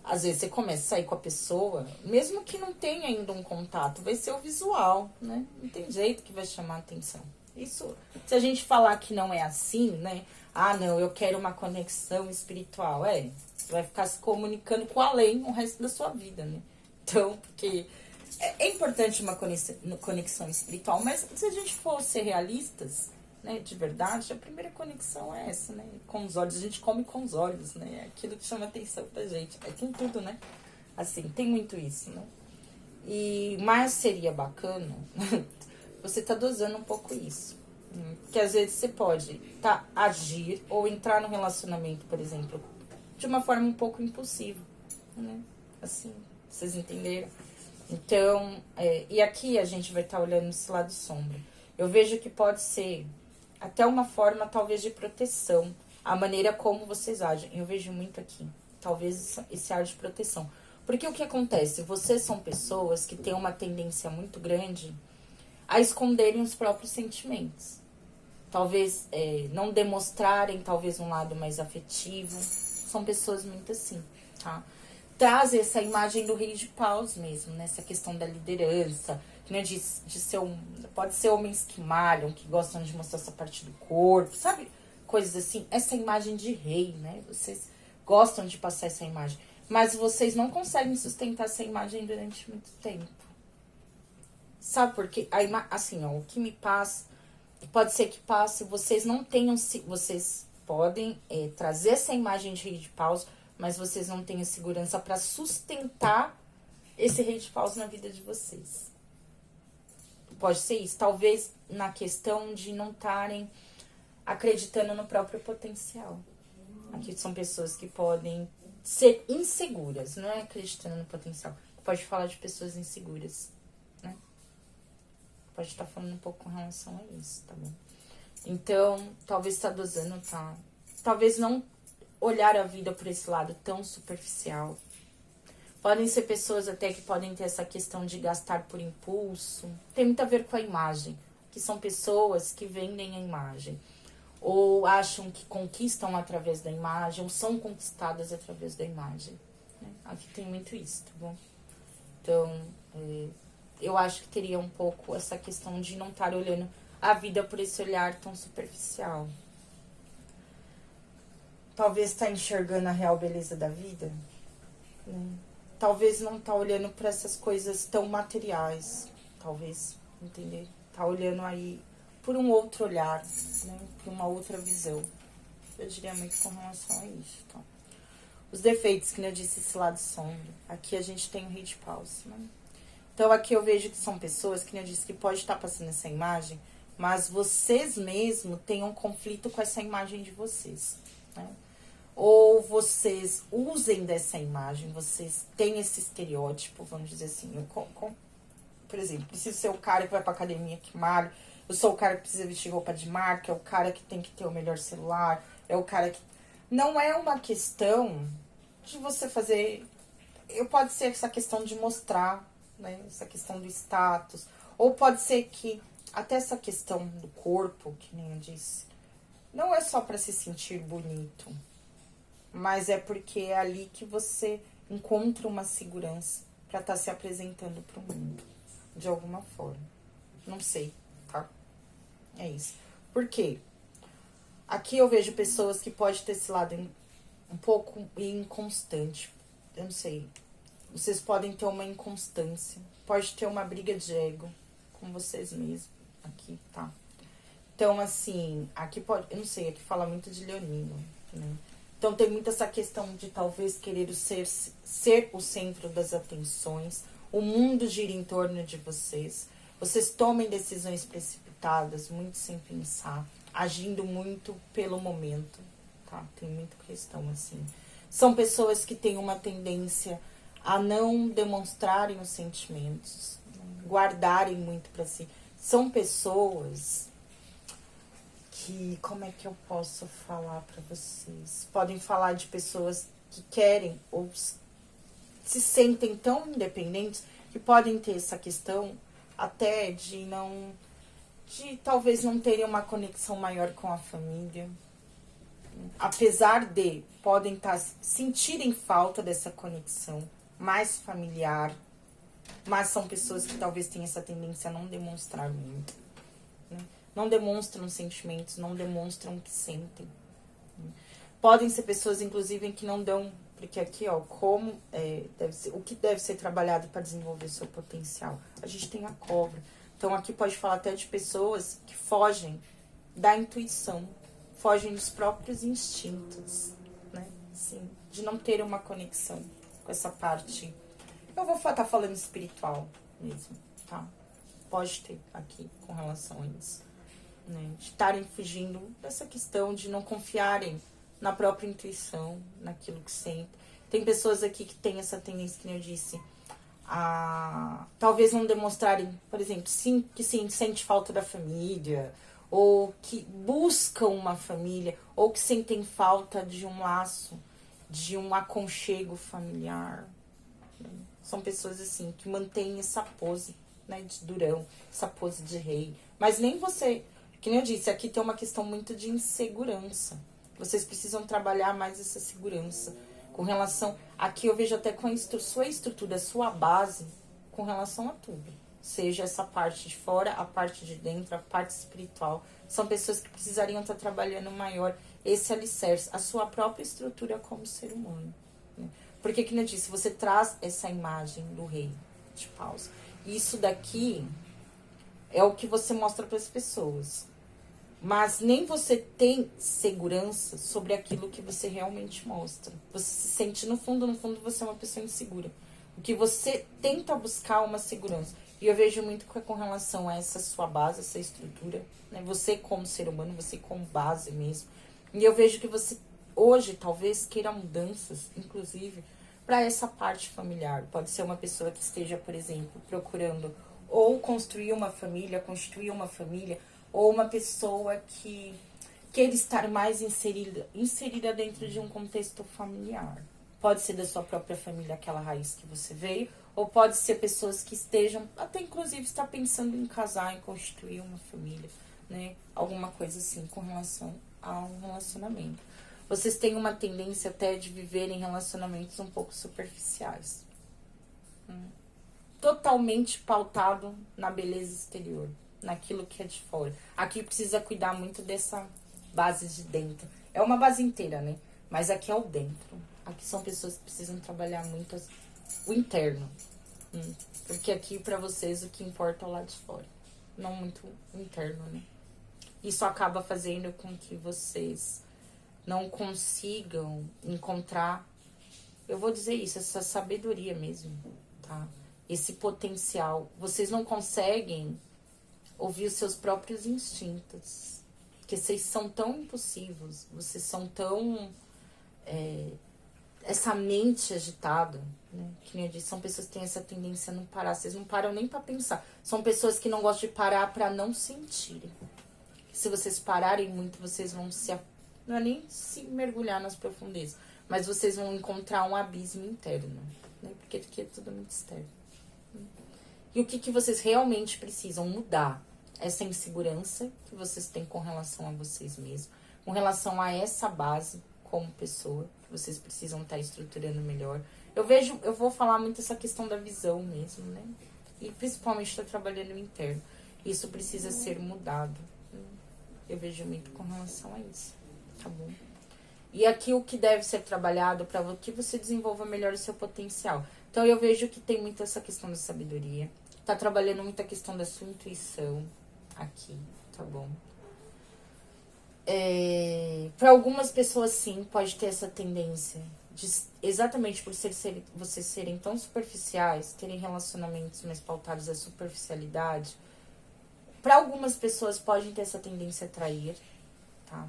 Às vezes você começa a sair com a pessoa, mesmo que não tenha ainda um contato, vai ser o visual, né? Não tem jeito que vai chamar a atenção. Isso, se a gente falar que não é assim, né? Ah, não, eu quero uma conexão espiritual. Você vai ficar se comunicando com o além o resto da sua vida, né? Então, porque é importante uma conexão espiritual, mas se a gente for ser realistas, né, de verdade, a primeira conexão é essa, né? Com os olhos, a gente come com os olhos, né? É aquilo que chama atenção pra gente. É com tudo, né? Assim, tem muito isso, né? Mas seria bacana você tá dosando um pouco isso. Porque às vezes você pode agir ou entrar no relacionamento, por exemplo, de uma forma um pouco impulsiva, né? Assim, vocês entenderam? Então, e aqui a gente vai estar olhando esse lado sombra. Eu vejo que pode ser até uma forma, talvez, de proteção. A maneira como vocês agem. Eu vejo muito aqui. Talvez esse ar de proteção. Porque o que acontece? Vocês são pessoas que têm uma tendência muito grande a esconderem os próprios sentimentos. Talvez não demonstrarem, talvez, um lado mais afetivo. São pessoas muito assim, tá? Traz essa imagem do rei de paus mesmo, né? Essa questão da liderança, né? De ser pode ser homens que malham, que gostam de mostrar essa parte do corpo, sabe? Coisas assim. Essa imagem de rei, né? Vocês gostam de passar essa imagem. Mas vocês não conseguem sustentar essa imagem durante muito tempo. Sabe por quê? Assim, ó, o que me passa, pode ser que passe, vocês não tenham... Vocês podem trazer essa imagem de rei de paus, mas vocês não têm a segurança para sustentar esse rei de paus na vida de vocês. Pode ser isso. Talvez na questão de não estarem acreditando no próprio potencial. Aqui são pessoas que podem ser inseguras, não é acreditando no potencial. Pode falar de pessoas inseguras, né? Pode estar falando um pouco com relação a isso, tá bom? Então, talvez tá dosando, tá? Talvez não olhar a vida por esse lado tão superficial. Podem ser pessoas até que podem ter essa questão de gastar por impulso. Tem muito a ver com a imagem. Que são pessoas que vendem a imagem. Ou acham que conquistam através da imagem. Ou são conquistadas através da imagem. Aqui tem muito isso, tá bom? Então, eu acho que teria um pouco essa questão de não estar olhando a vida por esse olhar tão superficial. Talvez está enxergando a real beleza da vida, né? Talvez não tá olhando para essas coisas tão materiais, talvez, entender? Tá olhando aí por um outro olhar, né? Por uma outra visão. Eu diria muito com relação a isso, tá? Os defeitos, que eu disse, esse lado sombra. Aqui a gente tem o rei de paus, né? Então aqui eu vejo que são pessoas, que eu disse, que pode estar passando essa imagem, mas vocês mesmos têm um conflito com essa imagem de vocês, né? Ou vocês usem dessa imagem, vocês têm esse estereótipo, vamos dizer assim, por exemplo, preciso ser o cara que vai pra academia, que malha, eu sou o cara que precisa vestir roupa de marca, é o cara que tem que ter o melhor celular, é o cara que... Não é uma questão de você fazer... Pode ser essa questão de mostrar, né, essa questão do status, ou pode ser que até essa questão do corpo, que nem eu disse, não é só pra se sentir bonito, mas é porque é ali que você encontra uma segurança pra estar se apresentando pro mundo, de alguma forma. Não sei, tá? É isso. Por quê? Aqui eu vejo pessoas que podem ter esse lado um pouco inconstante. Eu não sei. Vocês podem ter uma inconstância. Pode ter uma briga de ego com vocês mesmos. Aqui, tá? Então, assim, aqui pode... Eu não sei, aqui fala muito de leonino, né? Então tem muito essa questão de talvez querer ser o centro das atenções. O mundo gira em torno de vocês. Vocês tomem decisões precipitadas, muito sem pensar, agindo muito pelo momento, tá? Tem muita questão assim. São pessoas que têm uma tendência a não demonstrarem os sentimentos, guardarem muito para si. São pessoas que, como é que eu posso falar para vocês? Podem falar de pessoas que querem ou se sentem tão independentes que podem ter essa questão até de talvez não terem uma conexão maior com a família. Apesar de podem sentirem falta dessa conexão mais familiar, mas são pessoas que talvez tenham essa tendência a não demonstrar muito, né? Não demonstram sentimentos, não demonstram o que sentem, né? Podem ser pessoas, inclusive, que não dão, porque aqui, ó, o que deve ser trabalhado para desenvolver seu potencial. A gente tem a cobra. Então, aqui pode falar até de pessoas que fogem da intuição, fogem dos próprios instintos, né? Assim, de não ter uma conexão com essa parte. Eu vou estar falando espiritual mesmo, tá? Pode ter aqui com relação a isso, né? De estarem fugindo dessa questão de não confiarem na própria intuição, naquilo que sentem. Tem pessoas aqui que têm essa tendência, que eu disse, a talvez não demonstrarem, por exemplo, que sente falta da família, ou que buscam uma família, ou que sentem falta de um laço, de um aconchego familiar. São pessoas assim, que mantêm essa pose, né, de durão, essa pose de rei. Mas nem você, que nem eu disse, aqui tem uma questão muito de insegurança. Vocês precisam trabalhar mais essa segurança. Com relação, aqui eu vejo até com sua estrutura, sua base, com relação a tudo. Seja essa parte de fora, a parte de dentro, a parte espiritual. São pessoas que precisariam estar trabalhando maior esse alicerce, a sua própria estrutura como ser humano, né? Porque, como eu disse, você traz essa imagem do rei de paus. Isso daqui é o que você mostra para as pessoas. Mas nem você tem segurança sobre aquilo que você realmente mostra. Você se sente, no fundo, você é uma pessoa insegura. O que você tenta buscar é uma segurança. E eu vejo muito com relação a essa sua base, essa estrutura, né? Você como ser humano, você como base mesmo. E eu vejo que você, hoje, talvez queira mudanças, inclusive, para essa parte familiar. Pode ser uma pessoa que esteja, por exemplo, procurando ou construir uma família, constituir uma família, ou uma pessoa que queira estar mais inserida dentro de um contexto familiar. Pode ser da sua própria família, aquela raiz que você veio, ou pode ser pessoas que estejam, até inclusive está pensando em casar, em constituir uma família, né? Alguma coisa assim com relação a um relacionamento. Vocês têm uma tendência até de viver em relacionamentos um pouco superficiais. Totalmente pautado na beleza exterior, naquilo que é de fora. Aqui precisa cuidar muito dessa base de dentro. É uma base inteira, né? Mas aqui é o dentro. Aqui são pessoas que precisam trabalhar muito o interno. Porque aqui, pra vocês, o que importa é o lado de fora. Não muito o interno, né? Isso acaba fazendo com que vocês não consigam encontrar, eu vou dizer isso, essa sabedoria mesmo, tá? Esse potencial. Vocês não conseguem ouvir os seus próprios instintos. Porque vocês são tão impulsivos, vocês são tão... essa mente agitada, né? Que nem eu disse, são pessoas que têm essa tendência a não parar. Vocês não param nem pra pensar. São pessoas que não gostam de parar pra não sentirem. Se vocês pararem muito, vocês vão não é nem se mergulhar nas profundezas, mas vocês vão encontrar um abismo interno, né? Porque aqui é tudo muito externo. E o que vocês realmente precisam mudar? Essa insegurança que vocês têm com relação a vocês mesmos, com relação a essa base como pessoa, que vocês precisam estar estruturando melhor. Eu vou falar muito essa questão da visão mesmo, né? E principalmente estou trabalhando o interno. Isso precisa ser mudado. Eu vejo muito com relação a isso, tá bom? E aqui o que deve ser trabalhado para que você desenvolva melhor o seu potencial. Então eu vejo que tem muito essa questão da sabedoria. Tá trabalhando muito a questão da sua intuição aqui, tá bom? Para algumas pessoas, sim, pode ter essa tendência. Exatamente por vocês serem tão superficiais, terem relacionamentos mais pautados à superficialidade. Para algumas pessoas podem ter essa tendência a trair, tá?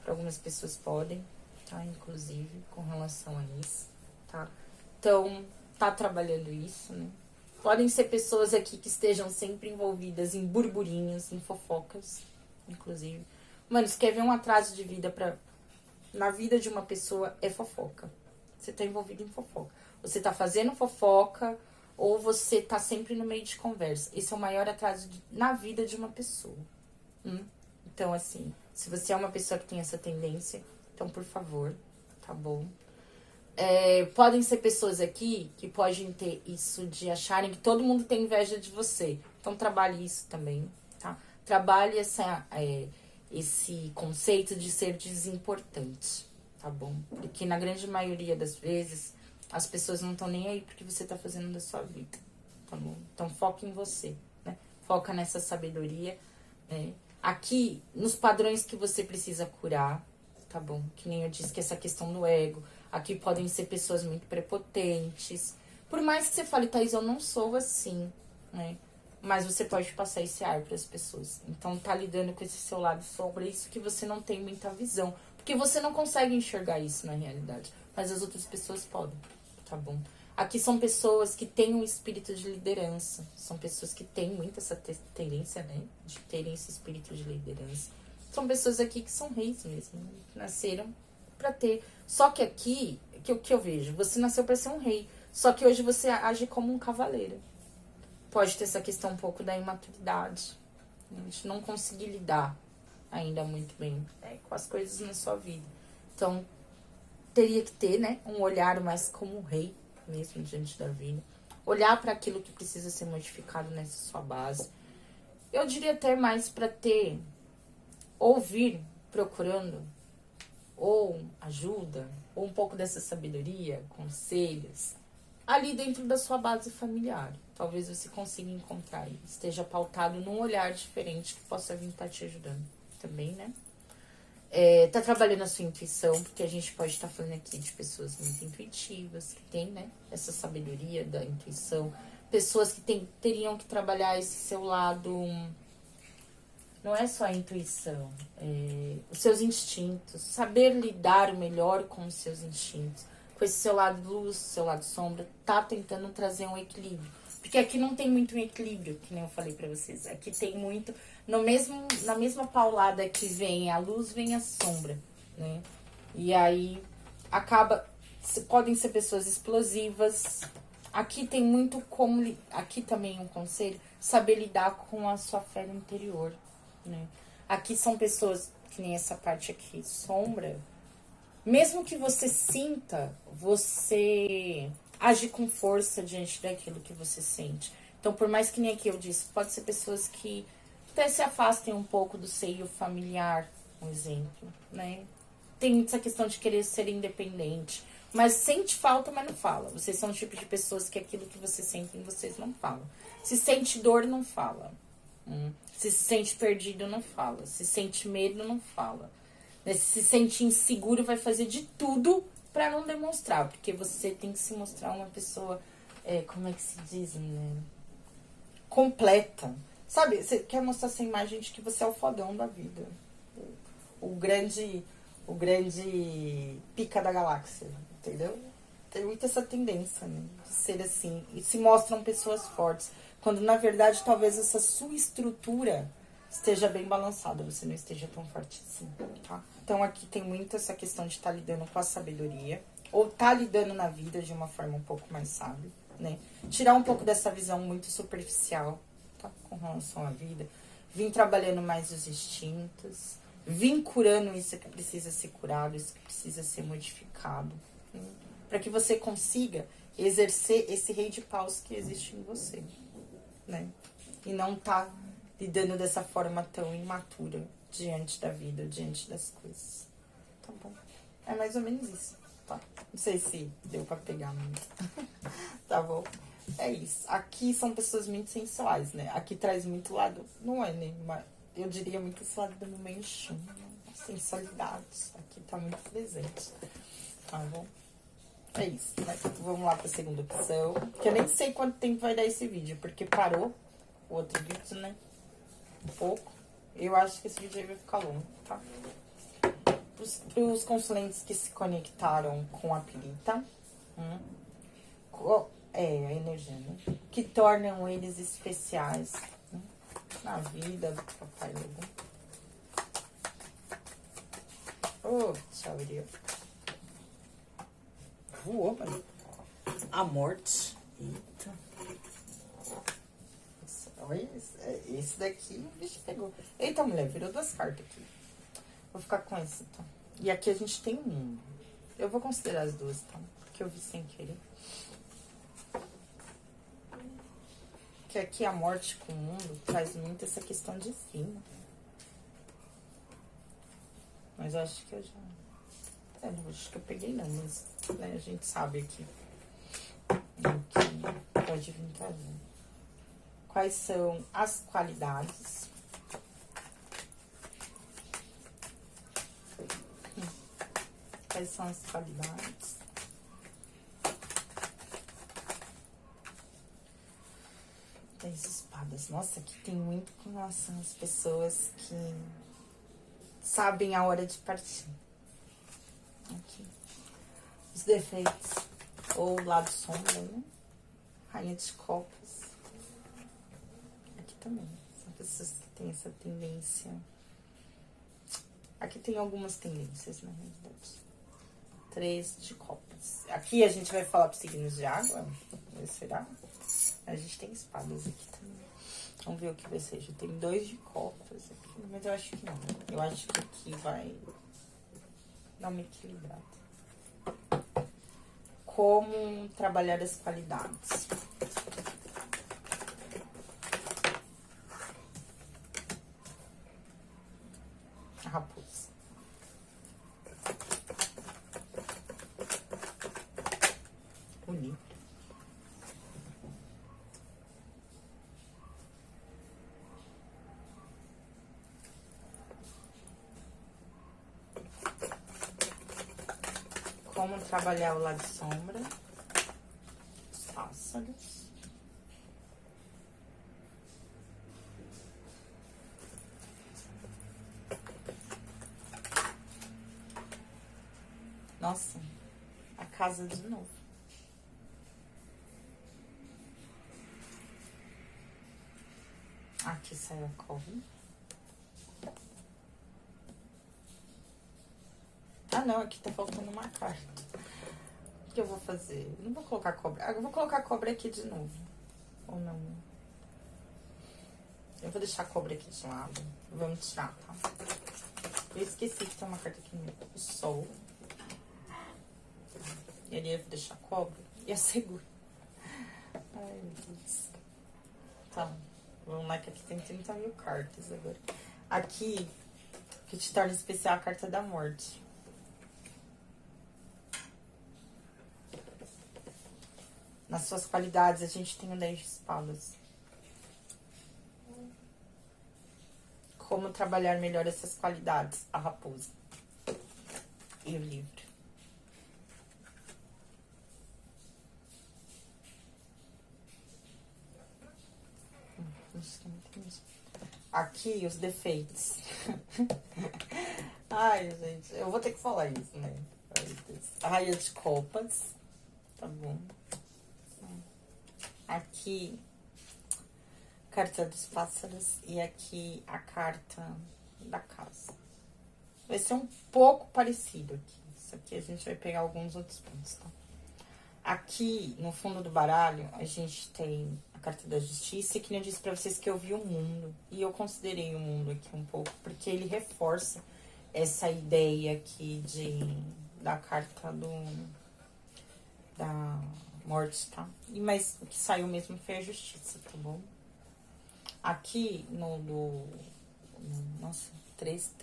Para algumas pessoas podem, tá? Inclusive, com relação a isso, tá? Então, tá trabalhando isso, né? Podem ser pessoas aqui que estejam sempre envolvidas em burburinhos, em fofocas, inclusive. Mano, se quer ver um atraso de vida na vida de uma pessoa, é fofoca. Você tá envolvido em fofoca. Você tá fazendo fofoca ou você tá sempre no meio de conversa. Esse é o maior atraso na vida de uma pessoa. Então, assim, se você é uma pessoa que tem essa tendência, então, por favor, tá bom? Podem ser pessoas aqui que podem ter isso de acharem que todo mundo tem inveja de você. Então, trabalhe isso também, tá? Trabalhe esse conceito de ser desimportante, tá bom? Porque na grande maioria das vezes, as pessoas não estão nem aí porque você tá fazendo da sua vida, tá bom? Então, foca em você, né? Foca nessa sabedoria, né? Aqui, nos padrões que você precisa curar, tá bom? Que nem eu disse, que essa questão do ego. Aqui podem ser pessoas muito prepotentes. Por mais que você fale, Thaís, eu não sou assim, né? Mas você pode passar esse ar para as pessoas. Então, tá lidando com esse seu lado sombra, isso que você não tem muita visão. Porque você não consegue enxergar isso na realidade. Mas as outras pessoas podem, tá bom? Aqui são pessoas que têm um espírito de liderança. São pessoas que têm muito essa tendência, né? De terem esse espírito de liderança. São pessoas aqui que são reis mesmo. Né? Nasceram pra ter. Só que aqui, o que eu vejo? Você nasceu pra ser um rei. Só que hoje você age como um cavaleiro. Pode ter essa questão um pouco da imaturidade. A gente não conseguir lidar ainda muito bem com as coisas na sua vida. Então, teria que ter, né, um olhar mais como um rei mesmo diante da vida. Olhar para aquilo que precisa ser modificado nessa sua base. Eu diria até mais para ter, ouvir, procurando, ou ajuda, ou um pouco dessa sabedoria, conselhos, ali dentro da sua base familiar. Talvez você consiga encontrar e esteja pautado num olhar diferente que possa vir estar te ajudando também, né? Tá trabalhando a sua intuição, porque a gente pode estar falando aqui de pessoas muito intuitivas, que tem, né, essa sabedoria da intuição. Pessoas que teriam que trabalhar esse seu lado, não é só a intuição, os seus instintos, saber lidar melhor com os seus instintos. Com esse seu lado luz, seu lado sombra, tá tentando trazer um equilíbrio. Porque aqui não tem muito um equilíbrio, que nem eu falei pra vocês. Aqui tem muito, na mesma paulada que vem a luz, vem a sombra, né? E aí, podem ser pessoas explosivas. Aqui tem muito como, aqui também um conselho, saber lidar com a sua fé interior, né? Aqui são pessoas, que nem essa parte aqui, sombra. Mesmo que você sinta, você age com força diante daquilo que você sente. Então, por mais que nem aqui eu disse, pode ser pessoas que até se afastem um pouco do seio familiar, um exemplo, né? Tem essa questão de querer ser independente, mas sente falta, mas não fala. Vocês são o tipo de pessoas que aquilo que vocês sentem, vocês não falam. Se sente dor, não fala. Se sente perdido, não fala. Se sente medo, não fala. Se sente inseguro, vai fazer de tudo pra não demonstrar. Porque você tem que se mostrar uma pessoa, como é que se diz, né? Completa. Sabe, você quer mostrar essa imagem de que você é o fodão da vida. O grande pica da galáxia, entendeu? Tem muito essa tendência, né? De ser assim. E se mostram pessoas fortes. Quando, na verdade, talvez essa sua estrutura esteja bem balançada, você não esteja tão forte assim, tá? Então, aqui tem muito essa questão de estar lidando com a sabedoria, ou estar lidando na vida de uma forma um pouco mais sábia, né? Tirar um pouco dessa visão muito superficial, tá? Com relação à vida. Vim trabalhando mais os instintos, vim curando isso que precisa ser curado, isso que precisa ser modificado, né? Para que você consiga exercer esse rei de paus que existe em você, né? E não tá lidando dessa forma tão imatura diante da vida, diante das coisas. Tá bom? É mais ou menos isso, tá? Não sei se deu pra pegar muito. Tá bom? É isso. Aqui são pessoas muito sensuais, né? Aqui traz muito lado... Não é, né? eu diria muito esse lado do meio chum, a sensualidade aqui tá muito presente, tá bom? É isso, né? Vamos lá pra segunda opção, que eu nem sei quanto tempo vai dar esse vídeo, porque parou o outro vídeo, né? Um pouco. Eu acho que esse vídeo aí vai ficar longo, tá? Pros consulentes que se conectaram com a Pirita, a energia, né? Que tornam eles especiais, né? Na vida do Papai Lobo. Oh, tchau, Iriel. Voou, mano. A morte. Eita. Nossa, olha, esse daqui o bicho pegou. Eita, mulher, virou 2 cartas aqui. Vou ficar com esse, então. E aqui a gente tem um. Eu vou considerar as 2, tá? Porque eu vi sem querer. Que aqui a morte com o mundo traz muito essa questão de fim. Mas eu acho que eu já... não acho que eu peguei não, mas né, a gente sabe aqui o que pode vir trazendo. Quais são as qualidades? Quais são as qualidades? Das espadas. Nossa, aqui tem muito com relação às pessoas que sabem a hora de partir. Aqui. Os defeitos. Ou o lado sombra, né? Rainha de copas. Aqui também. São pessoas que têm essa tendência. Aqui tem algumas tendências, na realidade. 3 de copas. Aqui a gente vai falar para signos de água. Será? A gente tem espadas aqui também. Vamos ver o que vai ser. Já tem 2 de copas aqui, mas eu acho que não. Eu acho que aqui vai dar uma equilibrada. Como trabalhar as qualidades? A raposa. O livro. Como trabalhar o lado sombra, os pássaros. Nossa, a casa de novo. Aqui saiu a cobra. Ah, não, aqui tá faltando uma carta. O que eu vou fazer? Eu não vou colocar cobra. Ah, eu vou colocar a cobra aqui de novo. Ou não? Eu vou deixar a cobra aqui de lado. Vamos tirar, tá? Eu esqueci que tem uma carta aqui no meio. O sol. E ali eu vou deixar a cobra e a segura. Ai, meu Deus. Tá. Vamos lá que aqui tem 30 mil cartas agora. Aqui, que te torna especial a carta da morte. Nas suas qualidades, a gente tem o 10 de espadas. Como trabalhar melhor essas qualidades? A raposa. E o livro. Aqui, os defeitos. Ai, gente, eu vou ter que falar isso, né? A rainha de copas. Tá bom. Aqui, carta dos pássaros. E aqui, a carta da casa. Vai ser um pouco parecido aqui. Isso aqui a gente vai pegar alguns outros pontos, tá? Aqui, no fundo do baralho, a gente tem a carta da justiça, que nem eu disse pra vocês que eu vi o mundo. E eu considerei o mundo aqui um pouco, porque ele reforça essa ideia aqui da carta da morte, tá? Mas o que saiu mesmo foi a justiça, tá bom? Aqui nossa, 3.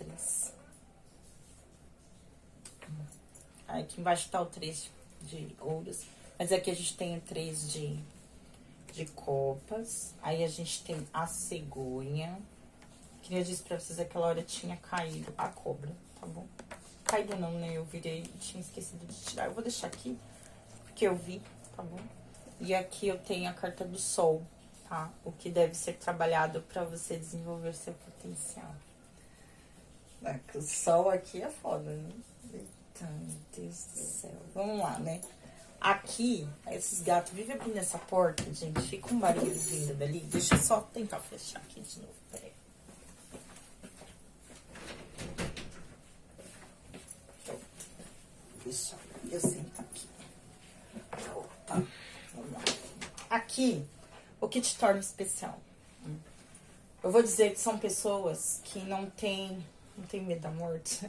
Aí aqui embaixo tá o 3 de ouros. Mas aqui a gente tem o 3 de copas. Aí a gente tem a cegonha. Que nem eu disse pra vocês, aquela hora tinha caído a cobra, tá bom? Caído não, né? Eu virei e tinha esquecido de tirar. Eu vou deixar aqui, porque eu vi, tá bom? E aqui eu tenho a carta do sol, tá? O que deve ser trabalhado pra você desenvolver seu potencial. O sol aqui é foda, né? Eita, meu Deus do céu. Vamos lá, né? Aqui, esses gatos vivem abrindo essa porta, gente. Fica um barulho vindo dali. Deixa eu só tentar fechar aqui de novo, peraí. Deixa eu sentar aqui. Opa, vamos lá. Aqui, o que te torna especial? Eu vou dizer que são pessoas que não têm medo da morte.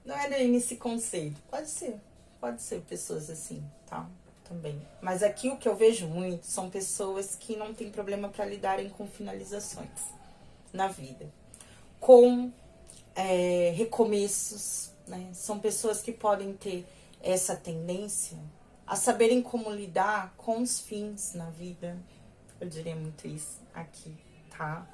Não é nem esse conceito. Pode ser pessoas assim, tá? Também. Mas aqui o que eu vejo muito são pessoas que não têm problema para lidarem com finalizações na vida. Com recomeços, né? São pessoas que podem ter essa tendência a saberem como lidar com os fins na vida. Eu diria muito isso aqui, tá?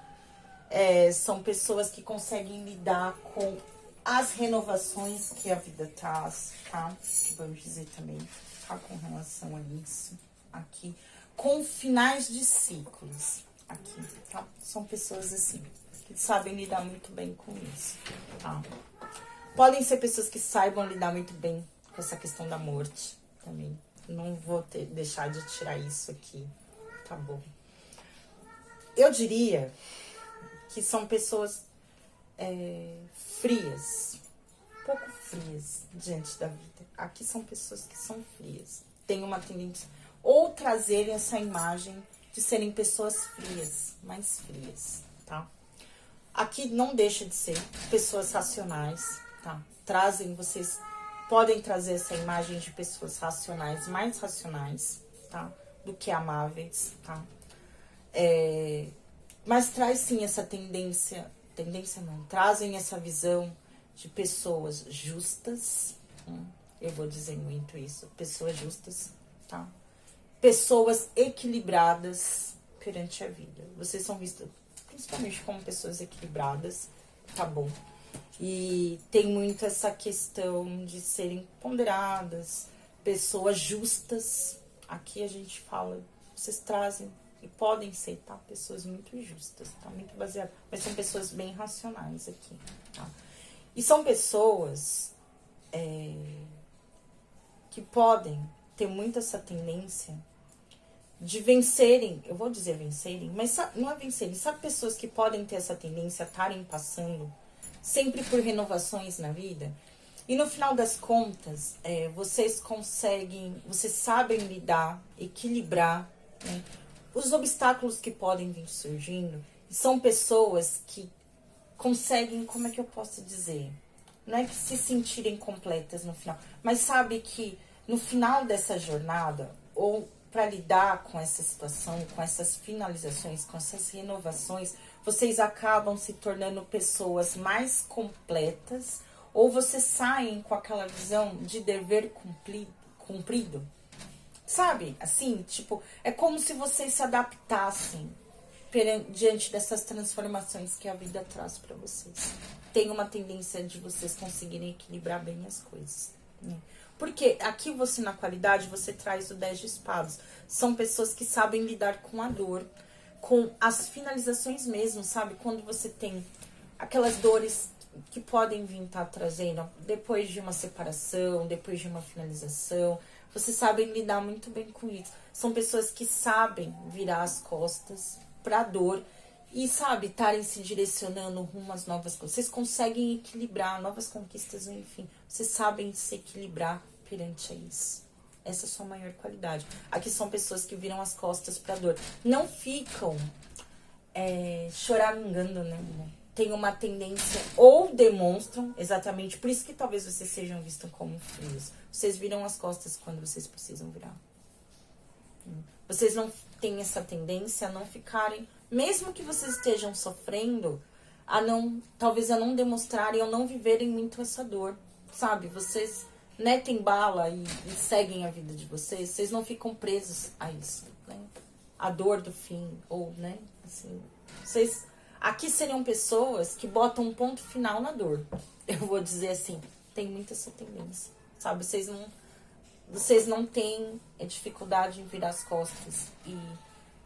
São pessoas que conseguem lidar com as renovações que a vida traz, tá? Vamos dizer também, tá? Com relação a isso, aqui. Com finais de ciclos, aqui, tá? São pessoas assim, que sabem lidar muito bem com isso, tá? Podem ser pessoas que saibam lidar muito bem com essa questão da morte também. Não vou deixar de tirar isso aqui, tá bom? Eu diria que são pessoas frias, um pouco frias diante da vida. Aqui são pessoas que são frias, têm uma tendência, ou trazerem essa imagem de serem pessoas frias, mais frias, tá? Aqui não deixa de ser pessoas racionais, tá? Vocês podem trazer essa imagem de pessoas racionais, mais racionais, tá? Do que amáveis, tá? Mas traz sim essa tendência não, trazem essa visão de pessoas justas, eu vou dizer muito isso, pessoas justas, tá? Pessoas equilibradas perante a vida. Vocês são vistos principalmente como pessoas equilibradas, tá bom? E tem muito essa questão de serem ponderadas, pessoas justas. Aqui a gente fala, vocês trazem e podem ser, tá? Pessoas muito justas, tá? Muito baseadas. Mas são pessoas bem racionais aqui, tá? E são pessoas que podem ter muito essa tendência de vencerem, eu vou dizer vencerem, mas não é vencerem, sabe pessoas que podem ter essa tendência a estarem passando sempre por renovações na vida? E no final das contas, vocês sabem lidar, equilibrar, né, os obstáculos que podem vir surgindo. São pessoas que conseguem, como é que eu posso dizer? Não é que se sentirem completas no final, mas sabe que no final dessa jornada, ou para lidar com essa situação, com essas finalizações, com essas renovações, vocês acabam se tornando pessoas mais completas, ou vocês saem com aquela visão de dever cumprido. Sabe? Assim, tipo, é como se vocês se adaptassem diante dessas transformações que a vida traz para vocês. Tem uma tendência de vocês conseguirem equilibrar bem as coisas, né? Porque aqui você, na qualidade, você traz o 10 de espadas. São pessoas que sabem lidar com a dor, com as finalizações mesmo, sabe? Quando você tem aquelas dores que podem vir estar trazendo depois de uma separação, depois de uma finalização. Vocês sabem lidar muito bem com isso. São pessoas que sabem virar as costas pra dor e, sabe, estarem se direcionando rumo às novas coisas. Vocês conseguem equilibrar novas conquistas, enfim. Vocês sabem se equilibrar perante a isso. Essa é a sua maior qualidade. Aqui são pessoas que viram as costas pra dor. Não ficam choramingando, né? Tem uma tendência, ou demonstram, exatamente, por isso que talvez vocês sejam vistos como frios. Vocês viram as costas quando vocês precisam virar. Vocês não têm essa tendência a não ficarem, mesmo que vocês estejam sofrendo, talvez a não demonstrarem ou não viverem muito essa dor, sabe? Vocês metem bala e seguem a vida de vocês não ficam presos a isso, né? A dor do fim, ou, né, assim, vocês Aqui seriam pessoas que botam um ponto final na dor. Eu vou dizer assim, tem muita essa tendência, sabe? Vocês não têm dificuldade em virar as costas e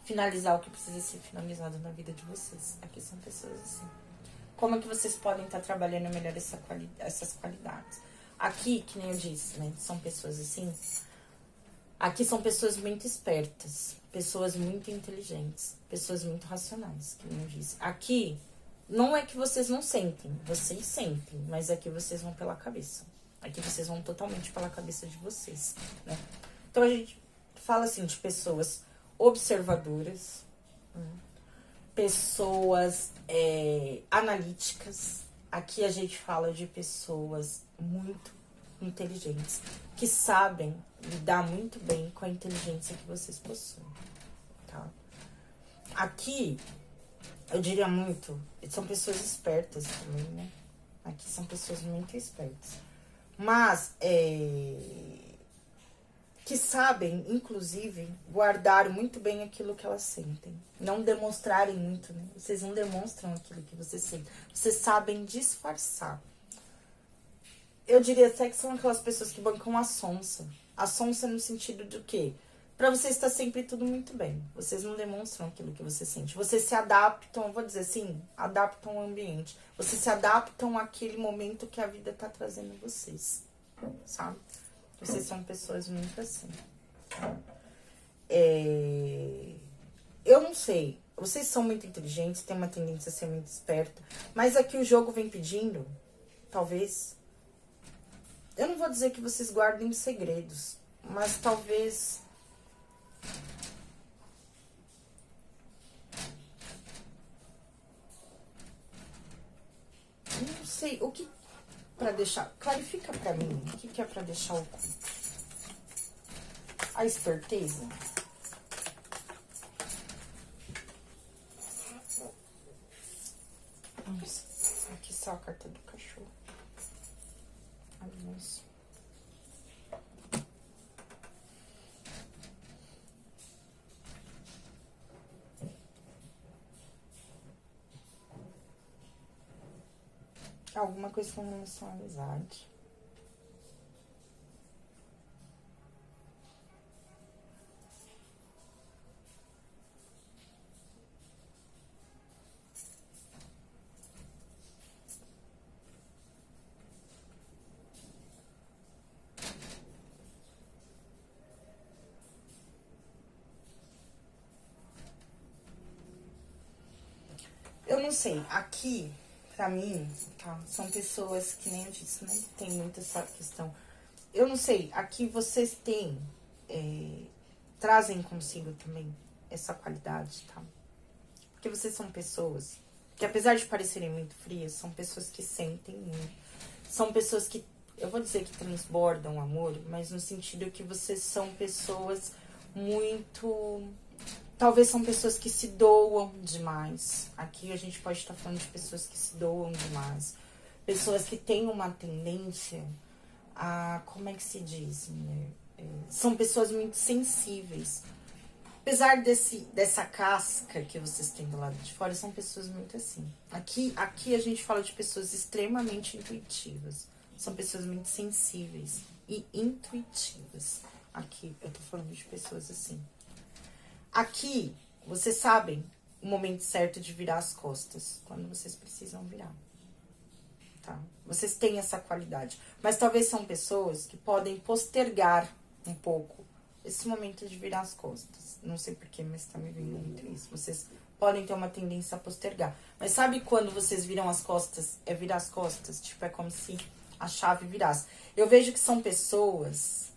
finalizar o que precisa ser finalizado na vida de vocês. Aqui são pessoas assim. Como é que vocês podem estar trabalhando melhor essas qualidades? Aqui, que nem eu disse, né? São pessoas assim. Aqui são pessoas muito espertas, pessoas muito inteligentes, pessoas muito racionais, que nem eu disse. Aqui, não é que vocês não sentem, vocês sentem, mas aqui vocês vão pela cabeça. Aqui vocês vão totalmente pela cabeça de vocês, né? Então, a gente fala assim de pessoas observadoras, pessoas analíticas. Aqui a gente fala de pessoas muito inteligentes, que sabem lidar muito bem com a inteligência que vocês possuem, tá? Aqui, eu diria muito, são pessoas espertas também, né? Aqui são pessoas muito espertas. Mas, que sabem, inclusive, guardar muito bem aquilo que elas sentem. Não demonstrarem muito, né? Vocês não demonstram aquilo que vocês sentem. Vocês sabem disfarçar. Eu diria até que são aquelas pessoas que bancam a sonsa. A sonsa no sentido de quê? Pra vocês está sempre tudo muito bem. Vocês não demonstram aquilo que você sente. Vocês se adaptam, eu vou dizer assim, adaptam ao ambiente. Vocês se adaptam àquele momento que a vida tá trazendo vocês, sabe? Vocês são pessoas muito assim. Eu não sei. Vocês são muito inteligentes, têm uma tendência a ser muito esperta. Mas aqui o jogo vem pedindo, talvez... Eu não vou dizer que vocês guardem segredos, mas talvez... Não sei, o que... Pra deixar... Clarifica pra mim, o que é pra deixar oculto? A esperteza? Nossa, aqui só a carta do cachorro. Ai, nossa. Alguma coisa com relação à amizade. Eu não sei, aqui, pra mim, tá? São pessoas que nem eu disse, né? Tem muita essa questão. Eu não sei, aqui vocês têm, trazem consigo também essa qualidade, tá? Porque vocês são pessoas que, apesar de parecerem muito frias, são pessoas que sentem muito. São pessoas que, eu vou dizer que transbordam amor, mas no sentido que vocês são pessoas muito... Talvez são pessoas que se doam demais. Aqui a gente pode estar falando de pessoas que se doam demais. Pessoas que têm uma tendência a... Como é que se diz, mulher? São pessoas muito sensíveis. Apesar dessa casca que vocês têm do lado de fora, são pessoas muito assim. Aqui a gente fala de pessoas extremamente intuitivas. São pessoas muito sensíveis e intuitivas. Aqui eu tô falando de pessoas assim. Aqui, vocês sabem o momento certo de virar as costas, quando vocês precisam virar, tá? Vocês têm essa qualidade, mas talvez são pessoas que podem postergar um pouco esse momento de virar as costas. Não sei porquê, mas tá me vindo muito isso. Vocês podem ter uma tendência a postergar. Mas sabe quando vocês viram as costas, virar as costas? Tipo, é como se a chave virasse. Eu vejo que são pessoas...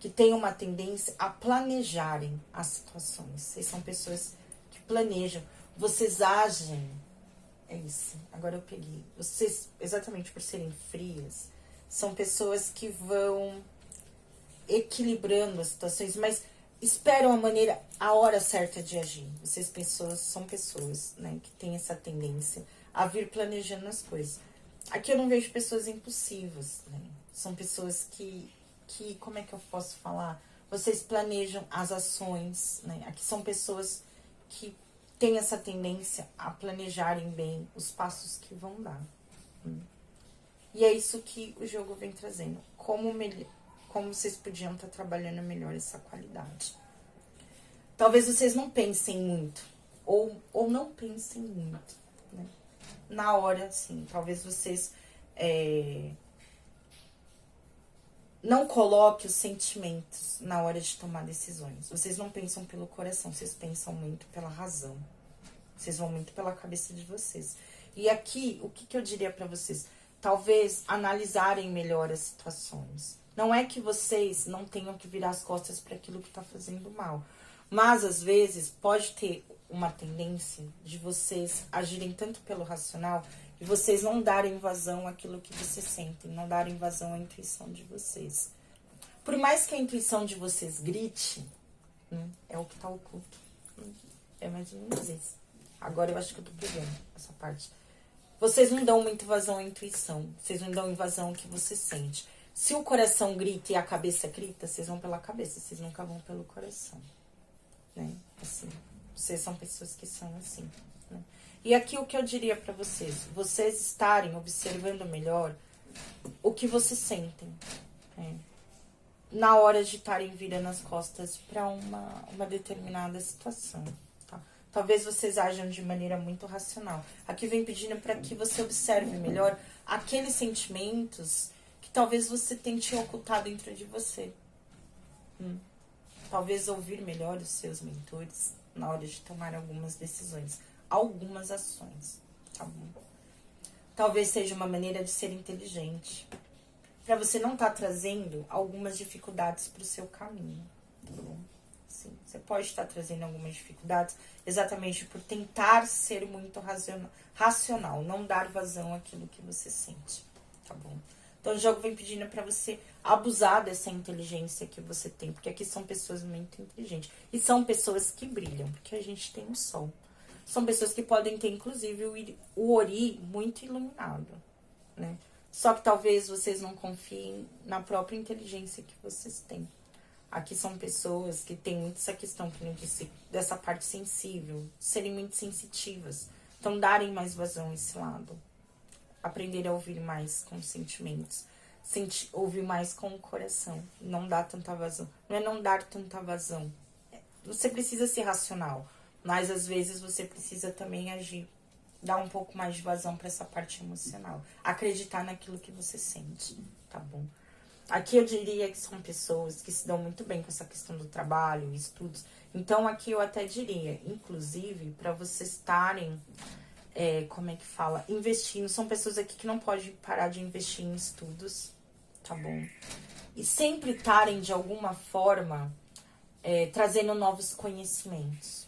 que têm uma tendência a planejarem as situações. Vocês são pessoas que planejam. Vocês agem. É isso. Agora eu peguei. Vocês, exatamente por serem frias, são pessoas que vão equilibrando as situações, mas esperam a hora certa de agir. Vocês são pessoas, né, que têm essa tendência a vir planejando as coisas. Aqui eu não vejo pessoas impulsivas, né? São pessoas que, como é que eu posso falar? Vocês planejam as ações, né? Aqui são pessoas que tem essa tendência a planejarem bem os passos que vão dar. E é isso que o jogo vem trazendo. Como vocês podiam estar trabalhando melhor essa qualidade. Talvez vocês não pensem muito. Ou não pensem muito, né? Na hora, assim, talvez vocês não coloquem os sentimentos na hora de tomar decisões. Vocês não pensam pelo coração, vocês pensam muito pela razão. Vocês vão muito pela cabeça de vocês. E aqui, o que eu diria pra vocês? Talvez analisarem melhor as situações. Não é que vocês não tenham que virar as costas para aquilo que tá fazendo mal. Mas, às vezes, pode ter uma tendência de vocês agirem tanto pelo racional e vocês não darem vazão àquilo que vocês sentem, não darem vazão à intuição de vocês. Por mais que a intuição de vocês grite, é o que tá oculto. É mais ou menos isso. Agora eu acho que eu tô pegando essa parte. Vocês não dão muito vazão à intuição, vocês não dão vazão ao que você sente. Se o coração grita e a cabeça grita, vocês vão pela cabeça, vocês nunca vão pelo coração. Né? Assim, vocês são pessoas que são assim, né? E aqui o que eu diria pra vocês estarem observando melhor o que vocês sentem, né? Na hora de estarem virando as costas pra uma determinada situação, tá? Talvez vocês ajam de maneira muito racional. Aqui vem pedindo pra que você observe melhor aqueles sentimentos que talvez você tente ocultar dentro de você. Talvez ouvir melhor os seus mentores na hora de tomar algumas decisões, algumas ações, tá bom? Talvez seja uma maneira de ser inteligente, para você não estar trazendo algumas dificuldades para o seu caminho, tá bom? Sim, você pode estar trazendo algumas dificuldades exatamente por tentar ser muito racional, não dar vazão àquilo que você sente, tá bom? Então, o jogo vem pedindo pra você abusar dessa inteligência que você tem. Porque aqui são pessoas muito inteligentes. E são pessoas que brilham, porque a gente tem o sol. São pessoas que podem ter, inclusive, o Ori muito iluminado, né? Só que talvez vocês não confiem na própria inteligência que vocês têm. Aqui são pessoas que têm muito essa questão, que eu disse, dessa parte sensível. Serem muito sensitivas. Então, darem mais vazão a esse lado. Aprender a ouvir mais com os sentimentos. Ouvir mais com o coração. Não dar tanta vazão. Não é não dar tanta vazão. Você precisa ser racional. Mas às vezes você precisa também agir. Dar um pouco mais de vazão para essa parte emocional. Acreditar naquilo que você sente. Tá bom? Aqui eu diria que são pessoas que se dão muito bem com essa questão do trabalho, estudos. Então aqui eu até diria, inclusive, para vocês estarem... como é que fala? Investindo. São pessoas aqui que não podem parar de investir em estudos, tá bom? E sempre estarem, de alguma forma, trazendo novos conhecimentos,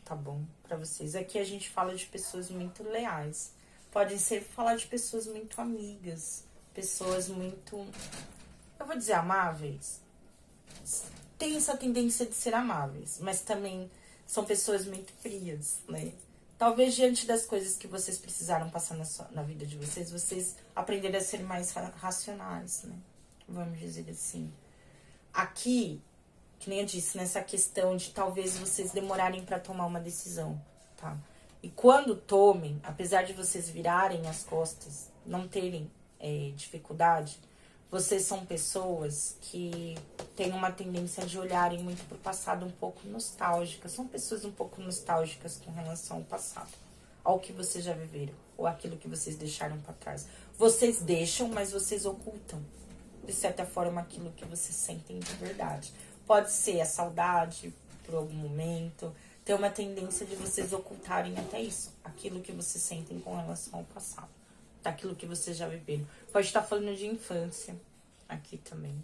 tá bom? Pra vocês. Aqui a gente fala de pessoas muito leais. Podem ser falar de pessoas muito amigas, pessoas muito, eu vou dizer, amáveis. Tem essa tendência de ser amáveis, mas também são pessoas muito frias, né? Talvez diante das coisas que vocês precisaram passar na vida de vocês aprenderem a ser mais racionais, né? Vamos dizer assim. Aqui, que nem eu disse, nessa questão de talvez vocês demorarem para tomar uma decisão, tá? E quando tomem, apesar de vocês virarem as costas, não terem dificuldade, vocês são pessoas que têm uma tendência de olharem muito pro passado, um pouco nostálgicas. São pessoas um pouco nostálgicas com relação ao passado, ao que vocês já viveram, ou aquilo que vocês deixaram para trás. Vocês deixam, mas vocês ocultam, de certa forma, aquilo que vocês sentem de verdade. Pode ser a saudade por algum momento, tem uma tendência de vocês ocultarem até isso, aquilo que vocês sentem com relação ao passado, daquilo que vocês já viveram. Pode estar falando de infância aqui também,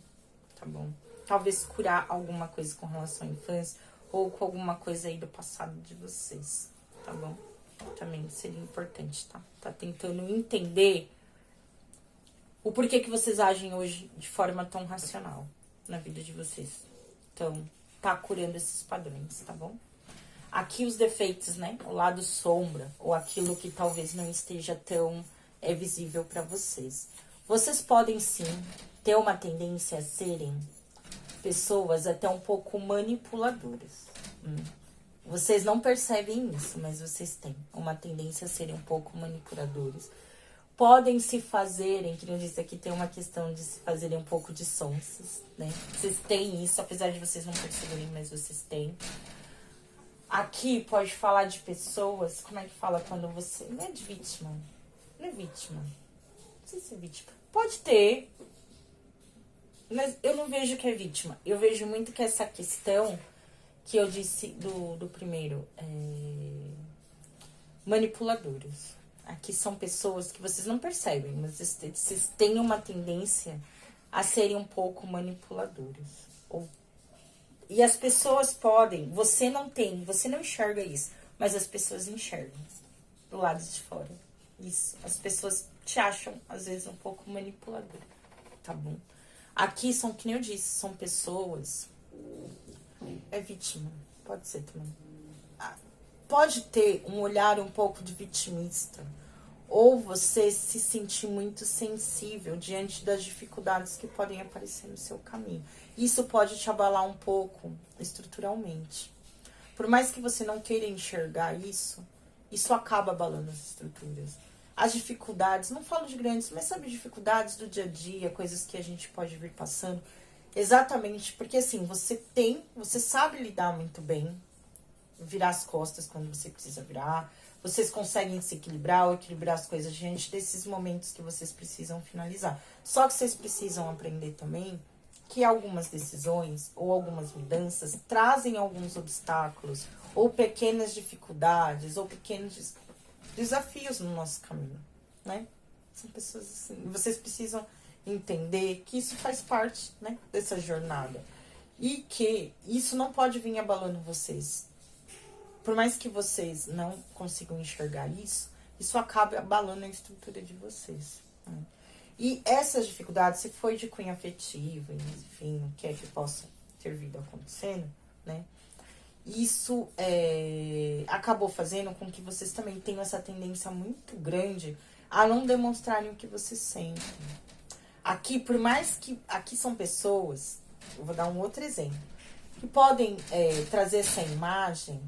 tá bom? Talvez curar alguma coisa com relação à infância ou com alguma coisa aí do passado de vocês, tá bom? Também seria importante, tá? Tá tentando entender o porquê que vocês agem hoje de forma tão racional na vida de vocês. Então, tá curando esses padrões, tá bom? Aqui os defeitos, né? O lado sombra, ou aquilo que talvez não esteja tão visível para vocês. Vocês podem sim ter uma tendência a serem pessoas até um pouco manipuladoras. Vocês não percebem isso, mas vocês têm uma tendência a serem um pouco manipuladores. Podem se fazerem, que eu disse aqui, tem uma questão de se fazerem um pouco de sonsas, né? Vocês têm isso, apesar de vocês não perceberem, mas vocês têm. Aqui pode falar de pessoas, como é que fala quando você... Não é de vítima, não é vítima. Não sei se é vítima. Pode ter, mas eu não vejo que é vítima. Eu vejo muito que essa questão que eu disse do primeiro, manipuladores. Aqui são pessoas que vocês não percebem, mas vocês têm uma tendência a serem um pouco manipuladores. E as pessoas podem, você não enxerga isso, mas as pessoas enxergam do lado de fora. Isso, as pessoas te acham, às vezes, um pouco manipulador, tá bom? Aqui são, que nem eu disse, são pessoas... É vítima, pode ser também. Pode ter um olhar um pouco de vitimista, ou você se sentir muito sensível diante das dificuldades que podem aparecer no seu caminho. Isso pode te abalar um pouco estruturalmente. Por mais que você não queira enxergar isso, isso acaba abalando as estruturas. As dificuldades, não falo de grandes, mas sabe, dificuldades do dia a dia, coisas que a gente pode vir passando. Exatamente, porque assim, você sabe lidar muito bem, virar as costas quando você precisa virar. Vocês conseguem se equilibrar ou equilibrar as coisas diante desses momentos que vocês precisam finalizar. Só que vocês precisam aprender também que algumas decisões ou algumas mudanças trazem alguns obstáculos ou pequenas dificuldades ou pequenos desafios no nosso caminho, né? São pessoas assim. Vocês precisam entender que isso faz parte, né, dessa jornada. E que isso não pode vir abalando vocês. Por mais que vocês não consigam enxergar isso, isso acaba abalando a estrutura de vocês. Né? E essas dificuldades, se foi de cunho afetivo, enfim, o que é que possa ter vindo acontecendo, né? Isso acabou fazendo com que vocês também tenham essa tendência muito grande a não demonstrarem o que vocês sentem. Aqui, por mais que... Aqui são pessoas, eu vou dar um outro exemplo, que podem trazer essa imagem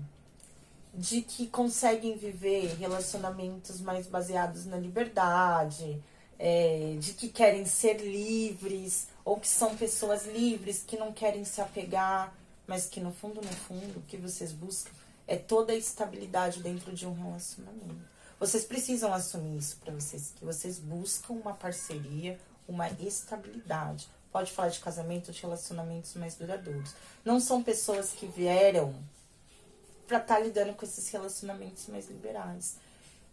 de que conseguem viver relacionamentos mais baseados na liberdade, de que querem ser livres, ou que são pessoas livres, que não querem se apegar, mas que no fundo, o que vocês buscam é toda a estabilidade dentro de um relacionamento. Vocês precisam assumir isso para vocês, que vocês buscam uma parceria, uma estabilidade. Pode falar de casamento, de relacionamentos mais duradouros. Não são pessoas que vieram para estar lidando com esses relacionamentos mais liberais.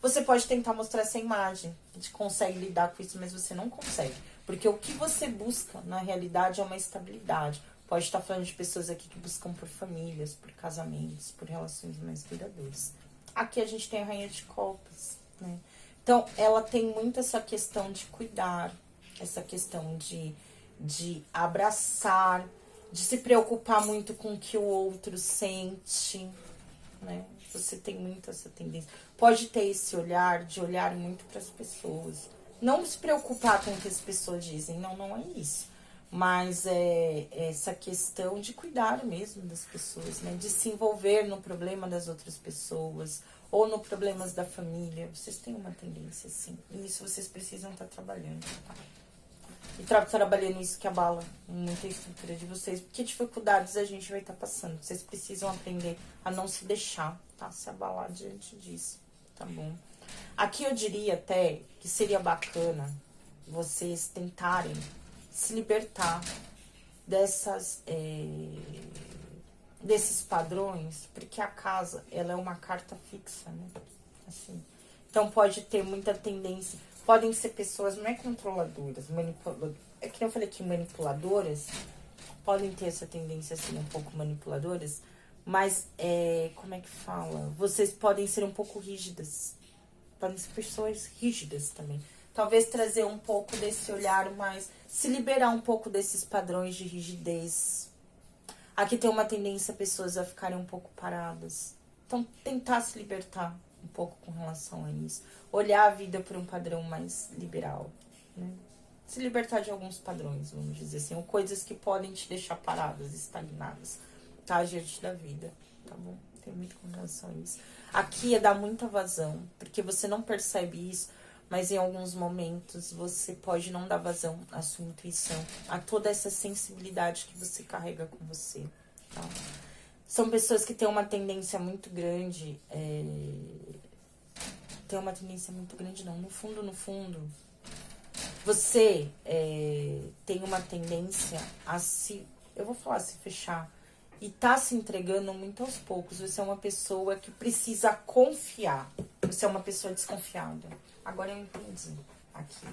Você pode tentar mostrar essa imagem, a gente consegue lidar com isso, mas você não consegue. Porque o que você busca, na realidade, é uma estabilidade. Pode estar falando de pessoas aqui que buscam por famílias, por casamentos, por relações mais duradouras. Aqui a gente tem a Rainha de Copas, né? Então, ela tem muito essa questão de cuidar, essa questão de abraçar, de se preocupar muito com o que o outro sente, né? Você tem muito essa tendência. Pode ter esse olhar, de olhar muito para as pessoas. Não se preocupar com o que as pessoas dizem, não é isso. Mas é essa questão de cuidar mesmo das pessoas, né? De se envolver no problema das outras pessoas ou no problemas da família. Vocês têm uma tendência assim. E isso vocês precisam estar trabalhando, tá? E trabalhando isso que abala muito a estrutura de vocês. Porque dificuldades a gente vai estar passando. Vocês precisam aprender a não se deixar, tá? Se abalar diante disso, tá bom? Aqui eu diria até que seria bacana vocês tentarem se libertar desses padrões, porque a casa, ela é uma carta fixa, né? Assim. Então pode ter muita tendência. Podem ser pessoas, não é controladoras, manipuladoras. É que eu falei que manipuladoras podem ter essa tendência assim, um pouco manipuladoras, mas como é que fala? Vocês podem ser um pouco rígidas. Podem ser pessoas rígidas também. Talvez trazer um pouco desse olhar mais... Se liberar um pouco desses padrões de rigidez. Aqui tem uma tendência a pessoas a ficarem um pouco paradas. Então, tentar se libertar um pouco com relação a isso. Olhar a vida por um padrão mais liberal, né? Se libertar de alguns padrões, vamos dizer assim. Ou coisas que podem te deixar paradas, estagnadas, tá? Diante da vida, tá bom? Tem muito com relação a isso. Aqui é dar muita vazão, porque você não percebe isso, mas em alguns momentos você pode não dar vazão à sua intuição, a toda essa sensibilidade que você carrega com você, tá? São pessoas que têm uma tendência muito grande, não, no fundo, você tem uma tendência a eu vou falar se fechar, e tá se entregando muito aos poucos. Você é uma pessoa que precisa confiar, você é uma pessoa desconfiada. Agora eu entendi aqui.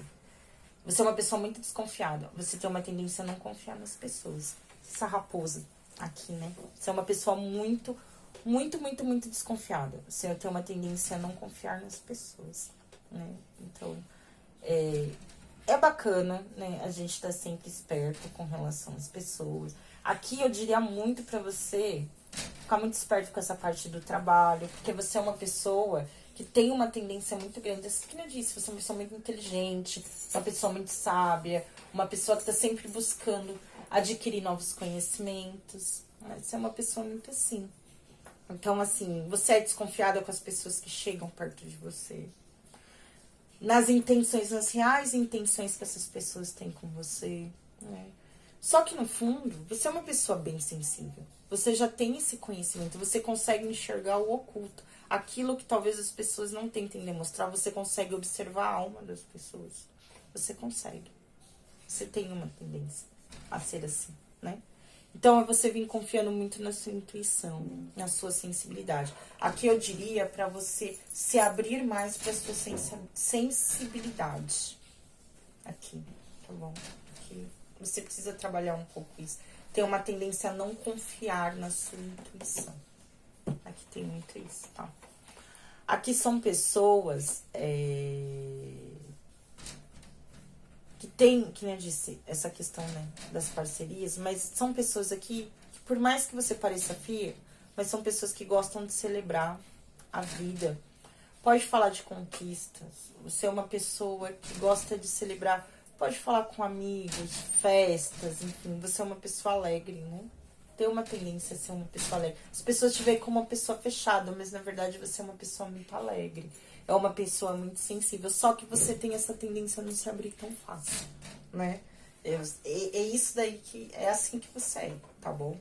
Você é uma pessoa muito desconfiada, você tem uma tendência a não confiar nas pessoas. Essa raposa aqui, né? Você é uma pessoa muito desconfiada. Você tem uma tendência a não confiar nas pessoas, né? Então, é bacana, né? A gente tá sempre esperto com relação às pessoas. Aqui eu diria muito pra você ficar muito esperto com essa parte do trabalho, porque você é uma pessoa que tem uma tendência muito grande. Assim que eu disse, você é uma pessoa muito inteligente, uma pessoa muito sábia, uma pessoa que tá sempre buscando adquirir novos conhecimentos. Você é uma pessoa muito assim. Então, assim, você é desconfiada com as pessoas que chegam perto de você. Nas intenções, nas reais intenções que essas pessoas têm com você, né? Só que no fundo, você é uma pessoa bem sensível. Você já tem esse conhecimento, você consegue enxergar o oculto. Aquilo que talvez as pessoas não tentem demonstrar, você consegue observar a alma das pessoas. Você consegue. Você tem uma tendência a ser assim, né? Então, é você vir confiando muito na sua intuição, na sua sensibilidade. Aqui eu diria para você se abrir mais para sua sensibilidade. Aqui, tá bom? Aqui. Você precisa trabalhar um pouco isso. Tem uma tendência a não confiar na sua intuição. Aqui tem muito isso, tá? Aqui são pessoas que tem, que nem eu disse, essa questão, né, das parcerias, mas são pessoas aqui que, por mais que você pareça fria, mas são pessoas que gostam de celebrar a vida. Pode falar de conquistas, você é uma pessoa que gosta de celebrar, pode falar com amigos, festas, enfim, você é uma pessoa alegre, né? Tem uma tendência a ser uma pessoa alegre. As pessoas te veem como uma pessoa fechada, mas na verdade você é uma pessoa muito alegre. É uma pessoa muito sensível. Só que você tem essa tendência a não se abrir tão fácil, né? É isso daí que... É assim que você é, tá bom?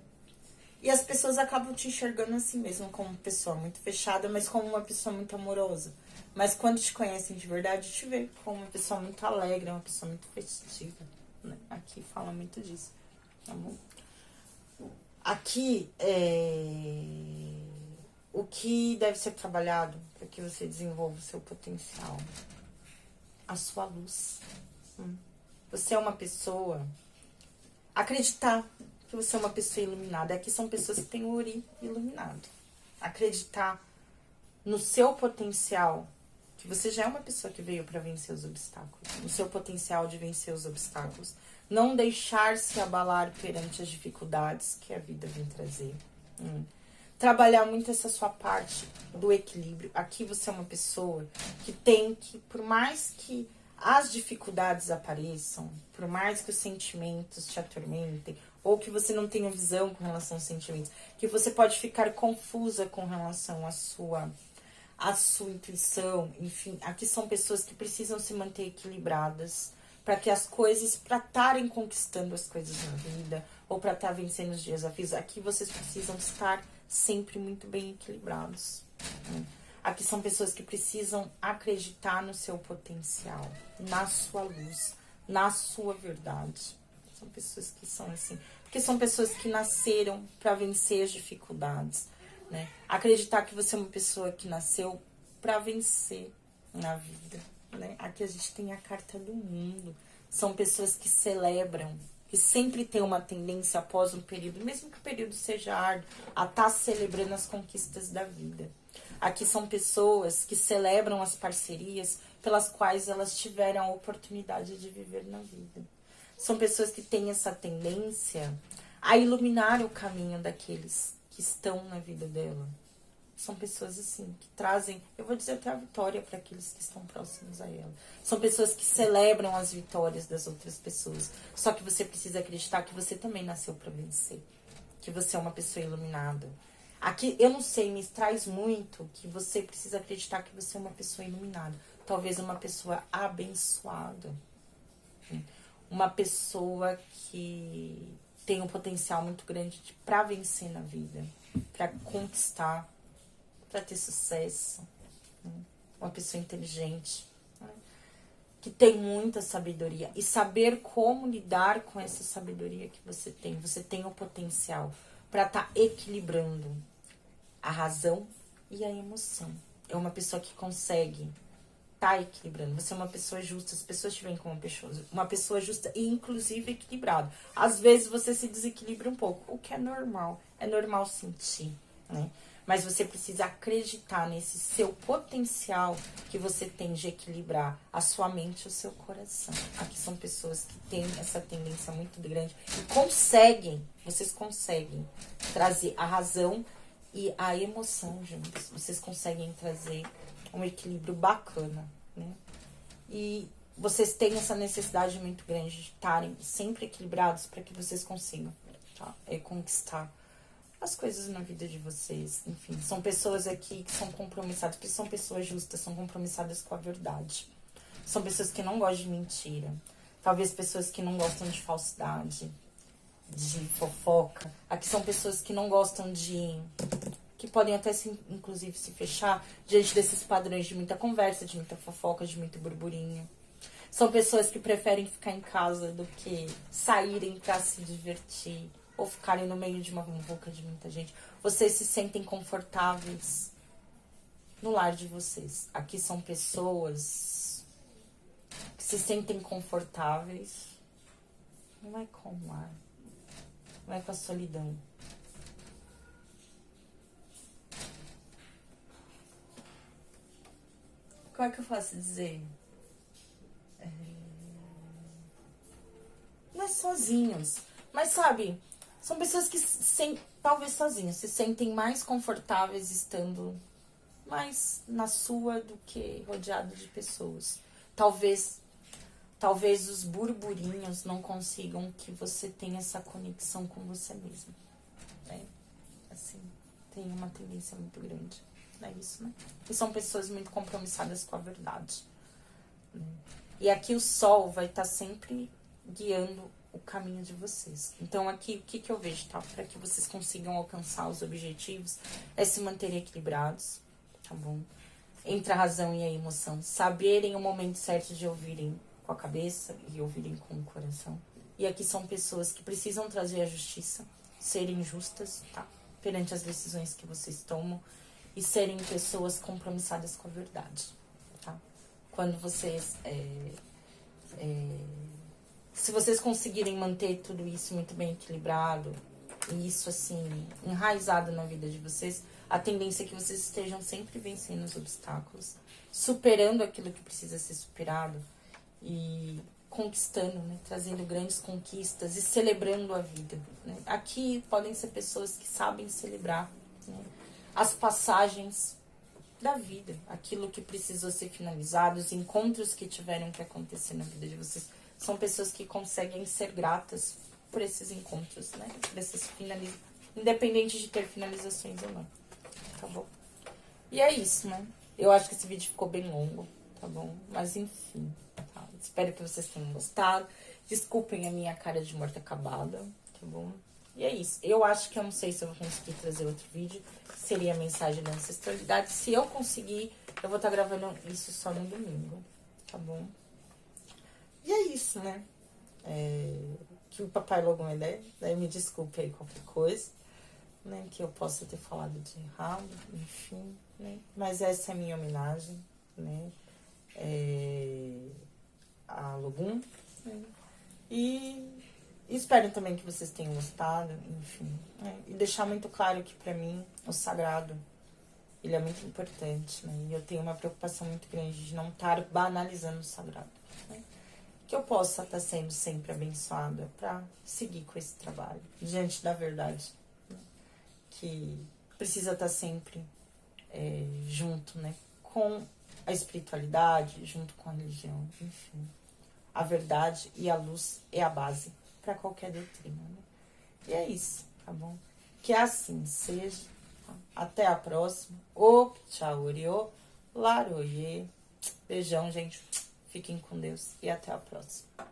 E as pessoas acabam te enxergando assim mesmo, como uma pessoa muito fechada, mas como uma pessoa muito amorosa. Mas quando te conhecem de verdade, te vê como uma pessoa muito alegre, uma pessoa muito festiva, né? Aqui fala muito disso, tá bom? Aqui, o que deve ser trabalhado para que você desenvolva o seu potencial? A sua luz. Você é uma pessoa... Acreditar que você é uma pessoa iluminada. Aqui são pessoas que têm o Ori iluminado. Acreditar no seu potencial, que você já é uma pessoa que veio para vencer os obstáculos. No seu potencial de vencer os obstáculos. Não deixar-se abalar perante as dificuldades que a vida vem trazer. Trabalhar muito essa sua parte do equilíbrio. Aqui você é uma pessoa que tem que, por mais que as dificuldades apareçam, por mais que os sentimentos te atormentem, ou que você não tenha visão com relação aos sentimentos, que você pode ficar confusa com relação à sua intuição, enfim. Aqui são pessoas que precisam se manter equilibradas, para que as coisas, para estarem conquistando as coisas na vida, ou para estar vencendo os desafios, aqui vocês precisam estar sempre muito bem equilibrados. Aqui são pessoas que precisam acreditar no seu potencial, na sua luz, na sua verdade. São pessoas que são assim, porque são pessoas que nasceram para vencer as dificuldades, né? Acreditar que você é uma pessoa que nasceu para vencer na vida. Né? Aqui a gente tem a carta do mundo. São pessoas que celebram, que sempre tem uma tendência após um período, mesmo que o período seja árduo, a estar celebrando as conquistas da vida. Aqui são pessoas que celebram as parcerias pelas quais elas tiveram a oportunidade de viver na vida. São pessoas que têm essa tendência a iluminar o caminho daqueles que estão na vida dela. São pessoas assim, que trazem, eu vou dizer até a vitória para aqueles que estão próximos a ela. São pessoas que celebram as vitórias das outras pessoas. Só que você precisa acreditar que você também nasceu para vencer. Que você é uma pessoa iluminada. Aqui, eu não sei, me traz muito que você precisa acreditar que você é uma pessoa iluminada. Talvez uma pessoa abençoada. Uma pessoa que tem um potencial muito grande para vencer na vida, para conquistar, para ter sucesso. Uma pessoa inteligente, né? Que tem muita sabedoria. E saber como lidar com essa sabedoria que você tem. Você tem o potencial para estar equilibrando a razão e a emoção. É uma pessoa que consegue estar equilibrando. Você é uma pessoa justa. As pessoas te veem como uma pessoa justa e inclusive equilibrada. Às vezes você se desequilibra um pouco, o que é normal. É normal sentir, né? Mas você precisa acreditar nesse seu potencial que você tem de equilibrar a sua mente e o seu coração. Aqui são pessoas que têm essa tendência muito grande e vocês conseguem trazer a razão e a emoção juntos. Vocês conseguem trazer um equilíbrio bacana, né? E vocês têm essa necessidade muito grande de estarem sempre equilibrados para que vocês consigam, tá? Conquistar as coisas na vida de vocês. Enfim, são pessoas aqui que são compromissadas, porque são pessoas justas, são compromissadas com a verdade. São pessoas que não gostam de mentira. Talvez pessoas que não gostam de falsidade, de fofoca. Aqui são pessoas que não gostam de... que podem até, inclusive, se fechar diante desses padrões de muita conversa, de muita fofoca, de muito burburinho. São pessoas que preferem ficar em casa do que saírem pra se divertir ou ficarem no meio de uma muvuca de muita gente. Vocês se sentem confortáveis no lar de vocês. Aqui são pessoas que se sentem confortáveis. Não é com o lar, não é com a solidão. Como é que eu posso dizer? Não é sozinhos, mas sabe, são pessoas que talvez sozinhas se sentem mais confortáveis estando mais na sua do que rodeado de pessoas. Talvez os burburinhos não consigam que você tenha essa conexão com você mesmo, né? Assim, tem uma tendência muito grande. É isso, né? E são pessoas muito compromissadas com a verdade. E aqui o sol vai estar sempre guiando o caminho de vocês. Então aqui, o que eu vejo, tá? Para que vocês consigam alcançar os objetivos, é se manterem equilibrados, tá bom? Entre a razão e a emoção. Saberem o momento certo de ouvirem com a cabeça e ouvirem com o coração. E aqui são pessoas que precisam trazer a justiça, serem justas, tá? Perante as decisões que vocês tomam. E serem pessoas compromissadas com a verdade, tá? Quando vocês... se vocês conseguirem manter tudo isso muito bem equilibrado, e isso, assim, enraizado na vida de vocês, a tendência é que vocês estejam sempre vencendo os obstáculos, superando aquilo que precisa ser superado e conquistando, né? Trazendo grandes conquistas e celebrando a vida, né? Aqui podem ser pessoas que sabem celebrar, né? As passagens da vida, aquilo que precisou ser finalizado, os encontros que tiveram que acontecer na vida de vocês. São pessoas que conseguem ser gratas por esses encontros, né? Por essas independente de ter finalizações ou não, tá bom? E é isso, né? Eu acho que esse vídeo ficou bem longo, tá bom? Mas enfim, tá? Espero que vocês tenham gostado. Desculpem a minha cara de morta acabada, tá bom? E é isso. Eu acho que eu não sei se eu vou conseguir trazer outro vídeo. Seria a mensagem da ancestralidade. Se eu conseguir, eu vou estar gravando isso só no domingo, tá bom? E é isso, né? Que o papai logo me dê. Daí me desculpe aí qualquer coisa, né? Que eu possa ter falado de errado, enfim, né? Mas essa é a minha homenagem, né? A Logum, né? E espero também que vocês tenham gostado, enfim, né? E deixar muito claro que pra mim o sagrado, ele é muito importante, né? E eu tenho uma preocupação muito grande de não estar banalizando o sagrado, né? Que eu possa estar sendo sempre abençoada pra seguir com esse trabalho, diante da verdade, né? Que precisa estar sempre junto, né? Com a espiritualidade, junto com a religião, enfim. A verdade e a luz é a base para qualquer doutrina, né? E é isso, tá bom? Que assim seja, tá? Até a próxima. O tchau, Oriô, Laroye. Beijão, gente. Fiquem com Deus e até a próxima.